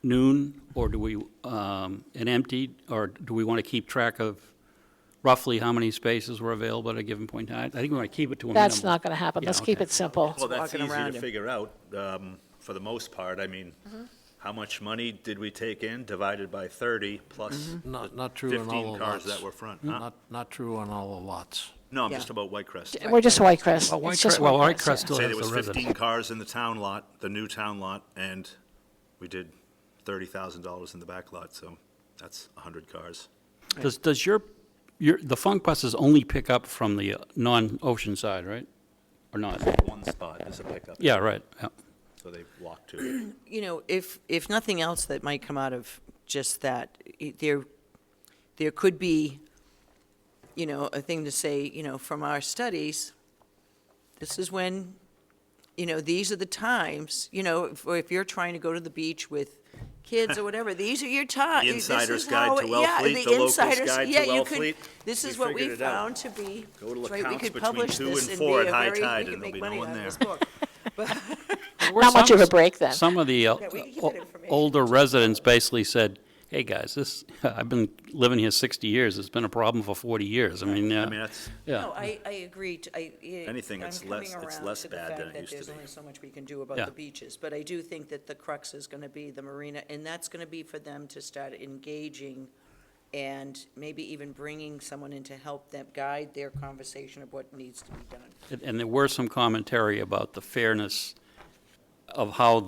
noon, or do we, and emptied, or do we want to keep track of roughly how many spaces were available at a given point in time? I think we want to keep it to a minimum. That's not going to happen. Yeah, Let's keep okay. it simple. Well, that's walking easy around to him. figure out, for the most part. I mean, how much money did we take in divided by 30 plus not true on all 15 the cars lots. that were front? Huh? Not true on all the lots. No, I'm Yeah. just about Whitecrest. We're just Whitecrest. Well, It's just Well, Whitecrest, Whitecrest yeah. still Say has there was the 15 residents. cars in the town lot, the new town lot, and we did $30,000 in the back lot, so that's 100 cars. Does the Funk buses only pick up from the non-ocean side, right? Or not? One spot is a pickup. Yeah, right, yeah. So they walk to it. If nothing else that might come out of just that, there could be, a thing to say, from our studies, this is when, these are the times, if you're trying to go to the beach with kids or whatever, these are your times. The Insider's Guide to Wellfleet, the Local's Guide to Wellfleet. This We is what we figured it out. found to be. Go to that's right, we LeCounte's could between publish 2 this and and 4 be at a high very- tide, we and could there'll be make money no one out of there. this book. Not much of a break then. Some of the we can get that information. older residents basically said, hey, guys, I've been living here 60 years, it's been a problem for 40 years. I mean, I mean, that's, yeah. No, I agree. Anything that's I'm coming less- it's around less to the bad fact than it that used to There's be. only so much we can do about Yeah. the beaches, but I do think that the crux is going to be the marina, and that's going to be for them to start engaging and maybe even bringing someone in to help them guide their conversation of what needs to be done. And there were some commentary about the fairness of how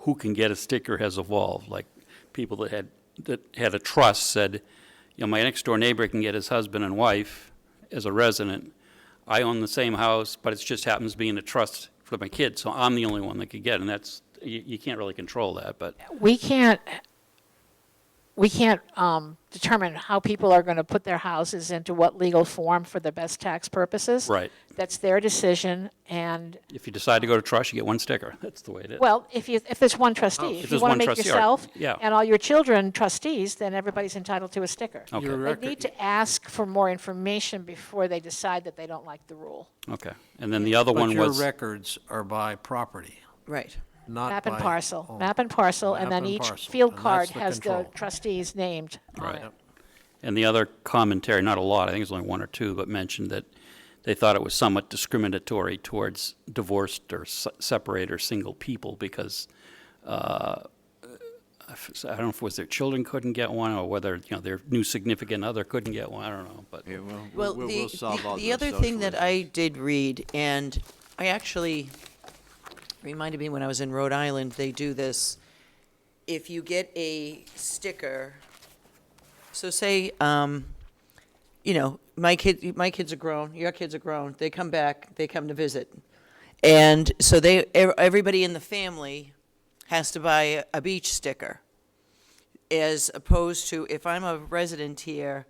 who can get a sticker has evolved. Like, people that had a trust said, my next door neighbor can get his husband and wife as a resident. I own the same house, but it just happens to be in a trust for my kids, so I'm the only one that could get it. And that's, you can't really control that, but, We can't determine how people are going to put their houses into what legal form for the best tax purposes. right. That's their decision, and, If you decide to go to trust, you get one sticker. That's the way it is. well, if there's one trustee. If If you there's want one to make trustee, or- yourself yeah. and all your children trustees, then everybody's entitled to a sticker. Okay. Your They record- need to ask for more information before they decide that they don't like the rule. Okay. And then the other But one your was, records are by property. Right. not Map and by parcel, owner. map and parcel, and Map then and each parcel, field and card that's the has the control. trustees named on Right. it. And the other commentary, not a lot, I think it's only one or two, but mentioned that they thought it was somewhat discriminatory towards divorced or separated or single people because, I don't know if it was their children couldn't get one or whether, their new significant other couldn't get one, I don't know, but. Yeah, Well, we'll solve all the those other social thing that I issues. did read, and I actually, reminded me when I was in Rhode Island, they do this. If you get a sticker, so say, my kids are grown, your kids are grown, they come back, they come to visit. And so everybody in the family has to buy a beach sticker. As opposed to, if I'm a resident here,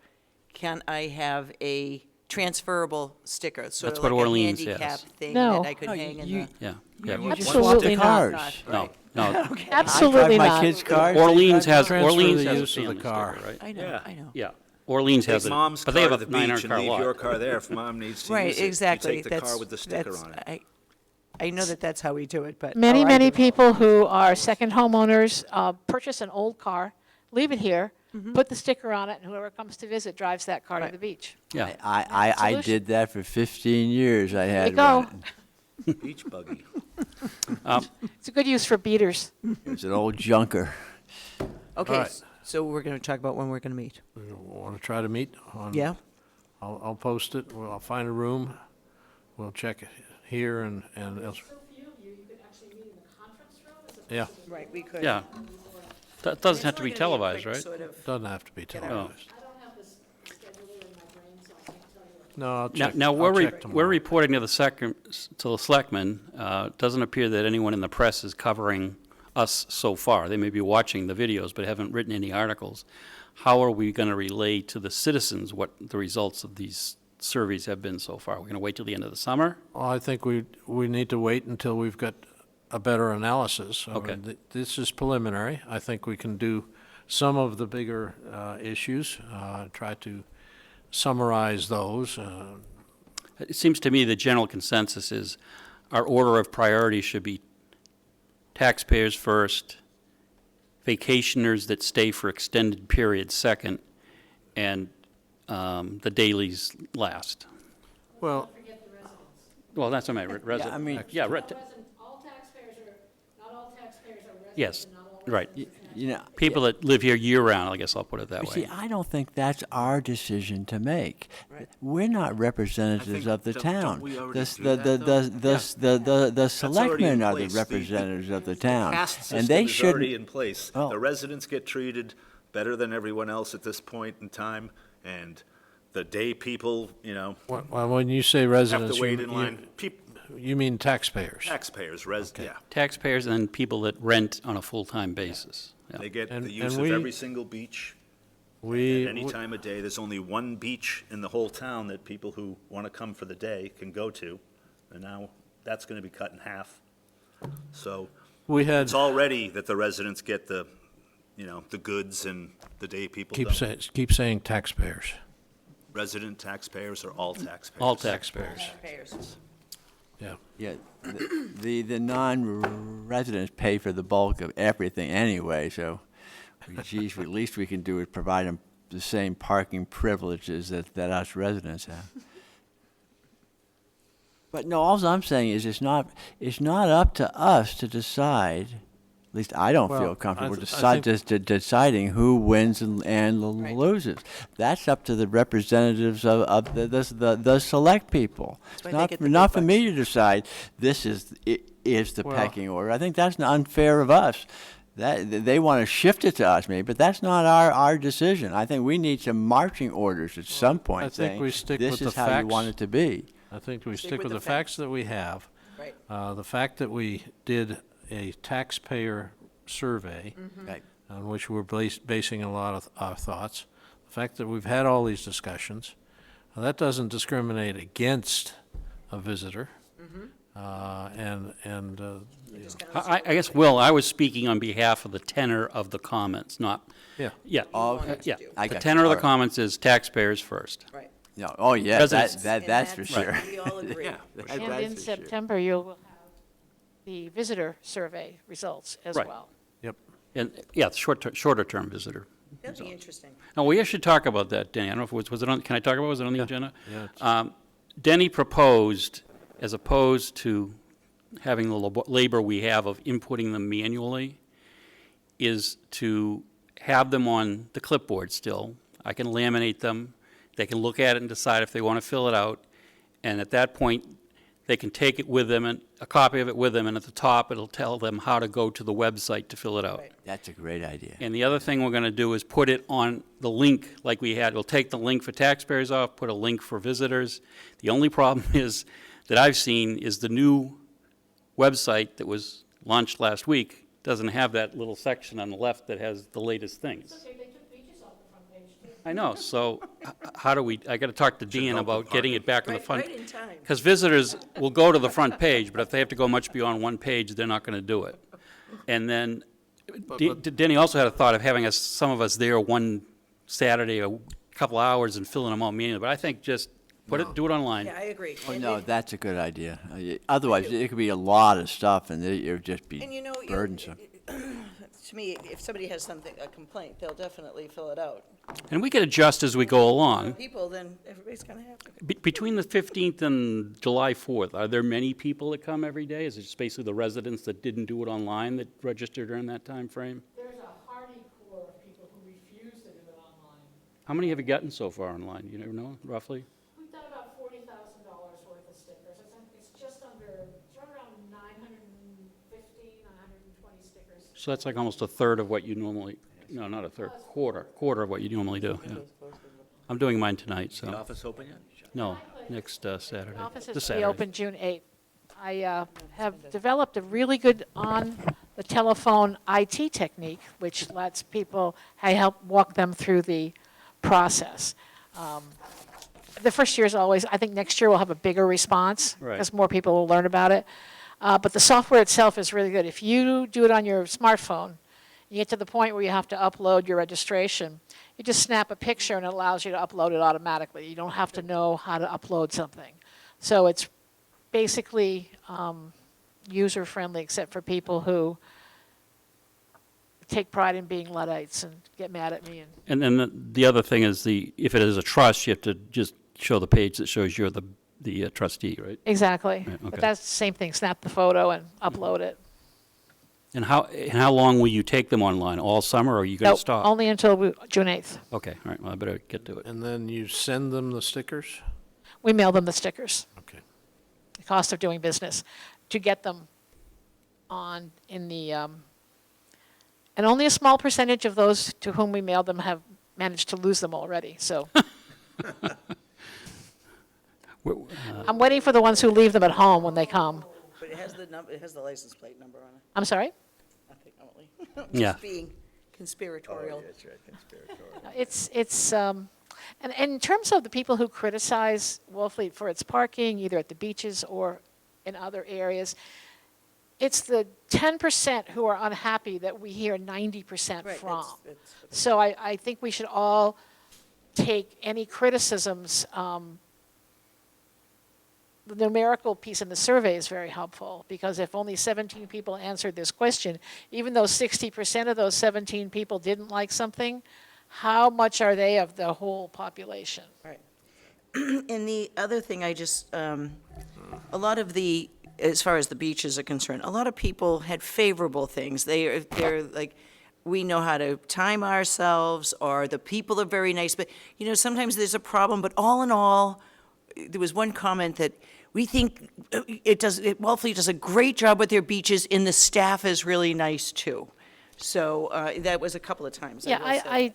can I have a transferable sticker? Sort That's of what like a Orleans handicap has. thing No. that I could hang in the. Yeah, You yeah. just Absolutely swap the not. cars. No, no. Absolutely I drive my not. kids' cars. Orleans has, Transfer Orleans the has a use of the family car. sticker, right? I know, Yeah. I know. Yeah, Orleans has Take it, mom's but they car have to a the beach 900 and car leave your lot. car there if mom needs to Right, use it. exactly. You take the car with the sticker that's- on it. I know that's how we do it, but. Many, oh, I many do. people who are second homeowners purchase an old car, leave it here, put the sticker on it, and whoever comes to visit drives that car to Right. the beach. Yeah, I Solution. did that for 15 years. I There had you go. one. Beach buggy. It's a good use for beaters. It was an old junker. Okay, right. so we're going to talk about when we're going to meet. Want to try to meet on? Yeah? I'll post it, I'll find a room, we'll check it here and elsewhere. Yeah, Right, we could. yeah. That doesn't have to be televised, right? doesn't have to be out. televised. No, I'll Now, check, now I'll we're check tomorrow. reporting to the selectmen. Doesn't appear that anyone in the press is covering us so far. They may be watching the videos, but haven't written any articles. How are we going to relay to the citizens what the results of these surveys have been so far? We're going to wait till the end of the summer? Well, I think we need to wait until we've got a better analysis. I mean, Okay. This is preliminary. I think we can do some of the bigger issues, try to summarize those. It seems to me the general consensus is our order of priority should be taxpayers first, vacationers that stay for extended periods second, and the dailies last. Well, Well, that's what I meant, resident. I mean- Yeah, All taxpayers are, not all taxpayers are residents. yes, and not all right. You know, People that live here year-round, I guess I'll put it that you see, way. I don't think that's our decision to make. We're not representatives of the don't town. we already The do that, though? the already in selectmen are the place. representatives of the town. Caste And system they is already shouldn't, in place. Well- The residents get treated better than everyone else at this point in time, and the day people, well, when you say have residents, to wait in line. you mean taxpayers? Taxpayers, yeah. Taxpayers and people that rent on a full-time basis. Yeah. They get And- the use and of we- every single beach We, at any time of day. There's only one beach in the whole town that people who want to come for the day can go to, and now that's going to be cut in half. So we had, it's already that the residents get the goods and the day people don't. keep saying taxpayers. Resident taxpayers or all taxpayers? All taxpayers. Yeah. yeah, the non-residents pay for the bulk of everything anyway, so, geez, at least we can do is provide them the same parking privileges that us residents have. But no, all I'm saying is it's not up to us to decide, at least I don't Well, feel comfortable I think- deciding who wins and loses. That's up to the representatives of the select people. why It's they not, get the not big for me to decide this is the Well- pecking order. I think that's unfair of us. That they want to shift it to us, maybe, but that's not our decision. I think we need some marching orders at some point I think saying, we stick this with the is how you facts. want it to be. I think we Stick stick with with the the facts that we have. Right. The fact that we did a taxpayer survey Right. on which we're basing a lot of our thoughts, the fact that we've had all these discussions, that doesn't discriminate against a visitor. I guess, Will, I was speaking on behalf of the tenor of the comments, not, Yeah. yeah. Okay. Yeah, I the got you. tenor of the All right. comments is taxpayers first. Right. No, oh, yeah, Residents. that's for sure. We all agree. That- And that's in for sure. September, you'll have the visitor survey results as Right. well. Yep. And, yeah, shorter-term visitor. That'd be interesting. Now, we should talk about that, Denny. I don't know if it was it on, can I talk about it? Was it on the agenda? Yeah, it's- Denny proposed, as opposed to having the labor we have of inputting them manually, is to have them on the clipboard still. I can laminate them. They can look at it and decide if they want to fill it out. And at that point, they can take it with them, and a copy of it with them, and at the top, it'll tell them how to go to the website to fill it out. Right. That's a great idea. And the other thing we're going to do is put it on the link like we had. We'll take the link for taxpayers off, put a link for visitors. The only problem is, that I've seen, is the new website that was launched last week doesn't have that little section on the left that has the latest things. Okay, they took beaches off the front page too. I know, so how do we, I got to talk to Dean about getting it back on the front. Right in time. Because visitors will go to the front page, but if they have to go much beyond one page, they're not going to do it. And then, Denny also had a thought of having us, some of us there one Saturday, a couple hours, and filling them out manually, but I think just do it online. Yeah, I agree. Oh, And no, it- that's a good idea. Otherwise, it could be a lot of stuff, and it would just be And you know, burdensome. to me, if somebody has something, a complaint, they'll definitely fill it out. And we can adjust as we go along. People, then everybody's gonna have to. Between the 15th and July 4th, are there many people that come every day? Is it just basically the residents that didn't do it online that registered during that time frame? There's a hardy core of people who refuse to do it online. How many have you gotten so far online? You never know, roughly? We've done about $40,000 worth of stickers. It's just under, it's right around 920 stickers. So that's like almost a third of what you normally, no, not a third, quarter of what you normally do, yeah. I'm doing mine tonight, The so, office open yet? no, next Saturday. The office This is to be Saturday. open June 8th. I have developed a really good on-the-telephone IT technique, which lets people, I help walk them through the process. The first year is always, I think next year we'll have a bigger response, Right. because more people will learn about it. But the software itself is really good. If you do it on your smartphone, you get to the point where you have to upload your registration, you just snap a picture and it allows you to upload it automatically. You don't have to know how to upload something. So it's basically user-friendly, except for people who take pride in being Luddites and get mad at me. And then the other thing is if it is a trust, you have to just show the page that shows you're the trustee, right? Exactly. Right, okay. But that's the same thing, snap the photo and upload it. And how long will you take them online? All summer, or are you going Nope, to stop? only until June 8th. Okay, all right, well, I better get to it. And then you send them the stickers? We mail them the stickers, Okay. the cost of doing business, to get them on in the, and only a small percentage of those to whom we mail them have managed to lose them already, so. I'm waiting for the ones who leave them at home when they come. But it has it has the license plate number on it. I'm sorry? Nothing, only. Yeah. Just being conspiratorial. That's right, conspiratorial. It's and in terms of the people who criticize Wellfleet for its parking, either at the beaches or in other areas, it's the 10% who are unhappy that we hear 90% Right, from. that's- So I think we should all take any criticisms. The numerical piece in the survey is very helpful, because if only 17 people answered this question, even though 60% of those 17 people didn't like something, how much are they of the whole population? Right. And the other thing, a lot of the, as far as the beaches are concerned, a lot of people had favorable things. They're like, we know how to time ourselves, or the people are very nice, but, sometimes there's a problem, but all in all, there was one comment that we think Wellfleet does a great job with their beaches, and the staff is really nice too. So that was a couple of times. Yeah, will say.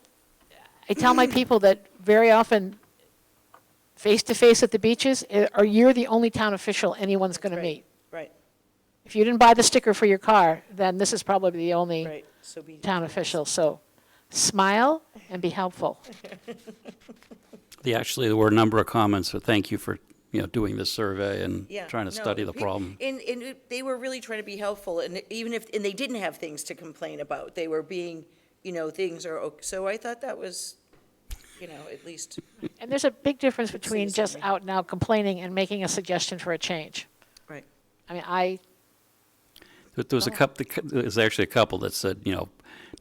I tell my people that very often, face-to-face at the beaches, or you're the only town official anyone's going to Right. meet. Right, If you didn't buy the sticker for your car, then this is probably the only right. So be. town official. So smile and be helpful. Actually, there were a number of comments, so thank you for, doing this survey and Yeah, trying to no, study the problem. And they were really trying to be helpful, and even if, and they didn't have things to complain about, they were being, things are, so I thought that was, at least, And there's a big difference between just something. out and out complaining and making a suggestion for a change. right. I mean, But there's actually a couple that said, you know,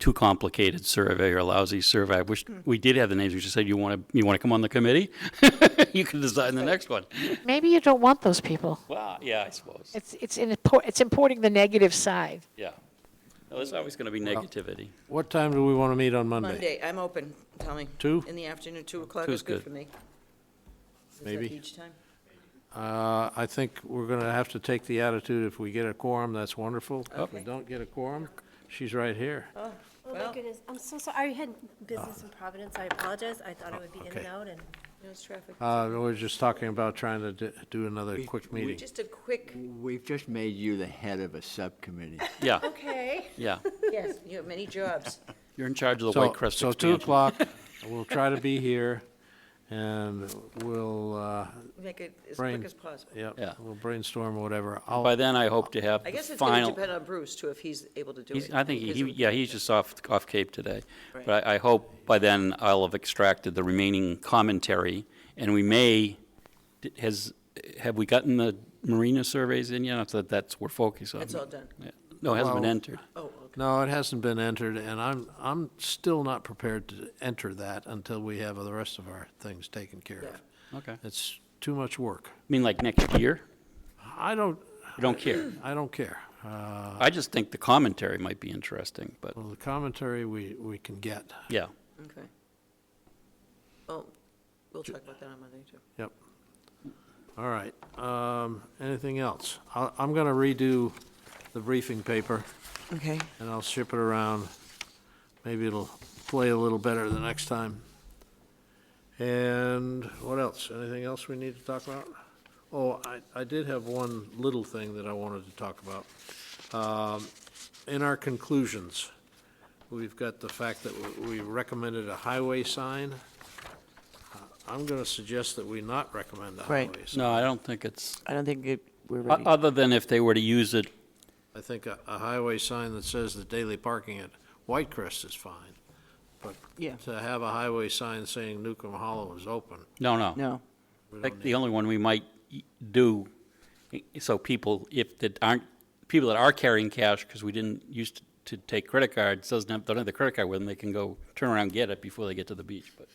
too complicated survey or lousy survey. I wish we did have the names. We just said, you want to come on the committee? You can decide the next one. Maybe you don't want those people. Well, yeah, I suppose. It's importing the negative side. Yeah. No, there's always going to be negativity. What time do we want to meet on Monday? Monday, I'm open, tell me. 2? In the afternoon, 2 o'clock Two's is good good. for me. Is that Maybe. each time? I think we're going to have to take the attitude, if we get a quorum, that's wonderful. If we Okay. don't get a quorum, she's right here. Oh Well- my goodness, I'm so sorry. I had business in Providence. I apologize. I thought I would be in okay. and out and. There's traffic. We're just talking about trying to do another quick meeting. Just a quick, We've just made you the head of a subcommittee. Yeah, Okay. yeah. yes, you have many jobs. You're in charge of the So, White Crest so 2 expansion. o'clock, we'll try to be here, and we'll, Make it as Brain. quick as possible. Yeah. we'll brainstorm or whatever. By then, I hope to have I the guess it's going to final. depend on Bruce, too, if he's able to do it. I think because he's just off Cape today. Right. But I hope by then I'll have extracted the remaining commentary, and we may, have we gotten the marina surveys in yet? That's we're focused on. It's all done. Yeah. No, it hasn't been Well- entered. Oh, okay. No, it hasn't been entered, and I'm still not prepared to enter that until we have the rest of our things taken care of. Okay. It's too much work. I mean, like next year? I don't, You don't care? I don't care. I just think the commentary might be interesting, but, Well, the commentary we can get. yeah. Okay. Well, we'll talk about that on Monday, too. Yep. All right. Anything else? I'm going to redo the briefing paper, Okay. and I'll ship it around. Maybe it'll play a little better the next time. And what else? Anything else we need to talk about? Oh, I did have one little thing that I wanted to talk about. In our conclusions, we've got the fact that we recommended a highway sign. I'm going to suggest that we not recommend a Right. highway sign. No, I don't think it's, I don't think we're ready. other than if they were to use it, I think a highway sign that says that daily parking at Whitecrest is fine. But Yeah. to have a highway sign saying Newcomb Hollow is open, no. No. we I don't think need. the only one we might do, so people, people that are carrying cash, because we didn't used to take credit cards, don't have the credit card with them, they can go turn around and get it before they get to the beach, but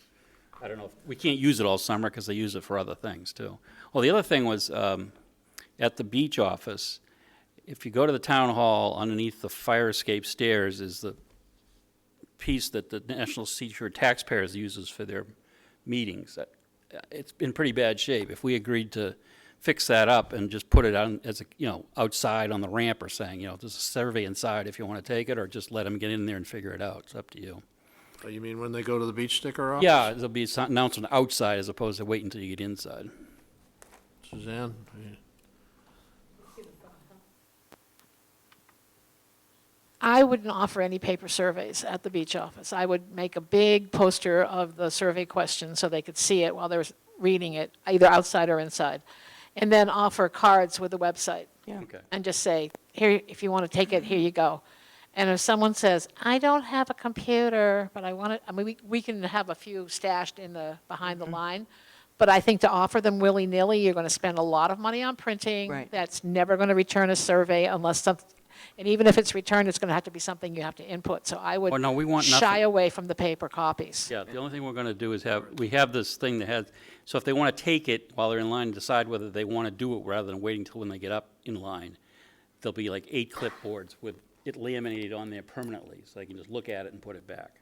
I don't know, we can't use it all summer because they use it for other things too. Well, the other thing was, at the beach office, if you go to the town hall, underneath the fire escape stairs is the piece that the National Seashore Taxpayers uses for their meetings. It's in pretty bad shape. If we agreed to fix that up and just put it on as a, outside on the ramp or saying, there's a survey inside if you want to take it, or just let them get in there and figure it out. It's up to you. Oh, you mean when they go to the beach sticker office? Yeah, there'll be an announcement outside as opposed to waiting until you get inside. Suzanne? I wouldn't offer any paper surveys at the beach office. I would make a big poster of the survey questions so they could see it while they're reading it, either outside or inside. And then offer cards with the website. Yeah. Okay. And just say, here, if you want to take it, here you go. And if someone says, I don't have a computer, but I want it, we can have a few stashed behind the line. But I think to offer them willy-nilly, you're going to spend a lot of money on printing. Right. That's never going to return a survey unless and even if it's returned, it's going to have to be something you have to input. So I would Oh, no, we want shy nothing. away from the paper copies. Yeah, the only thing we're going to do is we have this thing that has, so if they want to take it while they're in line and decide whether they want to do it rather than waiting till when they get up in line, there'll be like 8 clipboards with it laminated on there permanently, so they can just look at it and put it back.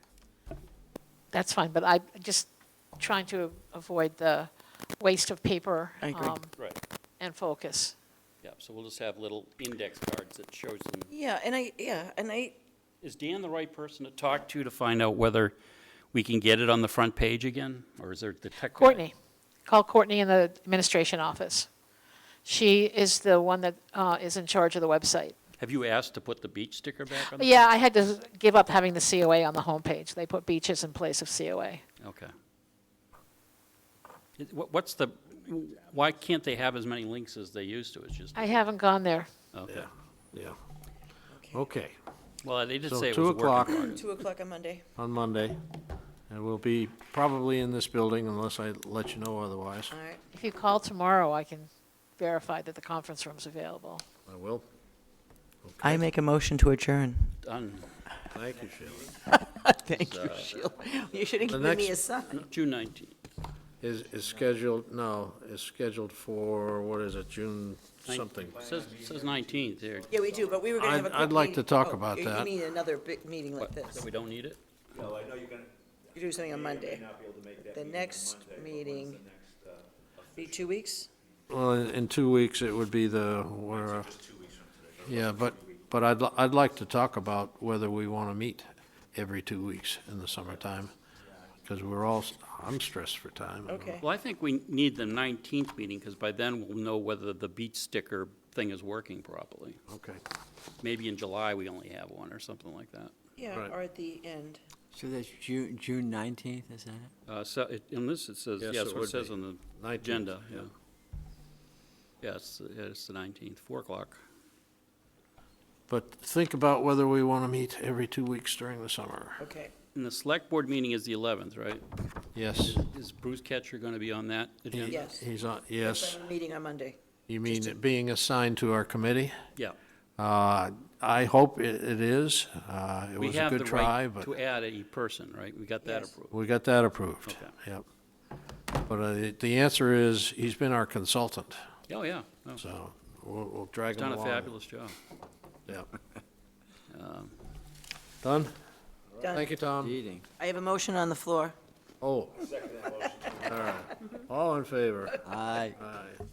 That's fine, but I'm just trying to avoid the waste of paper. I agree. Right. And focus. Yeah, so we'll just have little index cards that shows them. Yeah, and I, Is Dan the right person to talk to find out whether we can get it on the front page again? Or is there the tech guy? Courtney, call Courtney in the administration office. She is the one that is in charge of the website. Have you asked to put the beach sticker back on? the Yeah, I had to give up having the COA on the homepage. They put beaches in place of COA. Okay. What's the, why can't they have as many links as they used to? It's just, I haven't gone there. okay. Yeah. Okay, Well, they did So say it 2 was a working o'clock. product. 2 o'clock on Monday. on Monday, and we'll be probably in this building unless I let you know otherwise. All right. If you call tomorrow, I can verify that the conference room's available. I will. I make a motion to adjourn. Done. Thank you, Sheila. Thank you, Sheila. You should have The given me a next- sign. June 19th. Is scheduled for, what is it, June something? Says 19th here. Yeah, we do, but we were going to have a quick I'd like meeting- to talk oh, about you- that. You need another big meeting like What, this. that we don't need it? Well, I know you're gonna. You do something on Monday. not be able to make that The meeting on next Monday, but meeting, what's the next, be 2 weeks? Well, in 2 weeks, it would be the, where, yeah, but I'd like to talk about whether we want to meet every 2 weeks in the summertime, because I'm stressed for time. Okay. Well, I think we need the 19th meeting, because by then we'll know whether the beach sticker thing is working properly. Okay. Maybe in July, we only have one or something like that. Yeah, Right. or at the end. So that's June 19th, is that it? So, in this, it says, Yes, yes, it what would it says be. on the 19th, agenda, yeah. yeah. Yeah, it's the 19th, 4 o'clock. But think about whether we want to meet every 2 weeks during the summer. Okay. And the select board meeting is the 11th, right? Yes. Is Bruce Ketcher going to be on that agenda? Yes. He's on, That's yes. why we're meeting on Monday. You mean it being assigned to our committee? Yeah. I hope it is. It We was a have good the try, right but to add a person, right? We got that Yes. approved. we got that approved. Okay. Yep. But the answer is, he's been our consultant, Oh, yeah. No, so we'll drag He's him done along. a fabulous job. Yep. Um, Done? Done. Thank you, Tom. Meeting. I have a motion on the floor. Oh. All right. All in favor? Aye. Aye.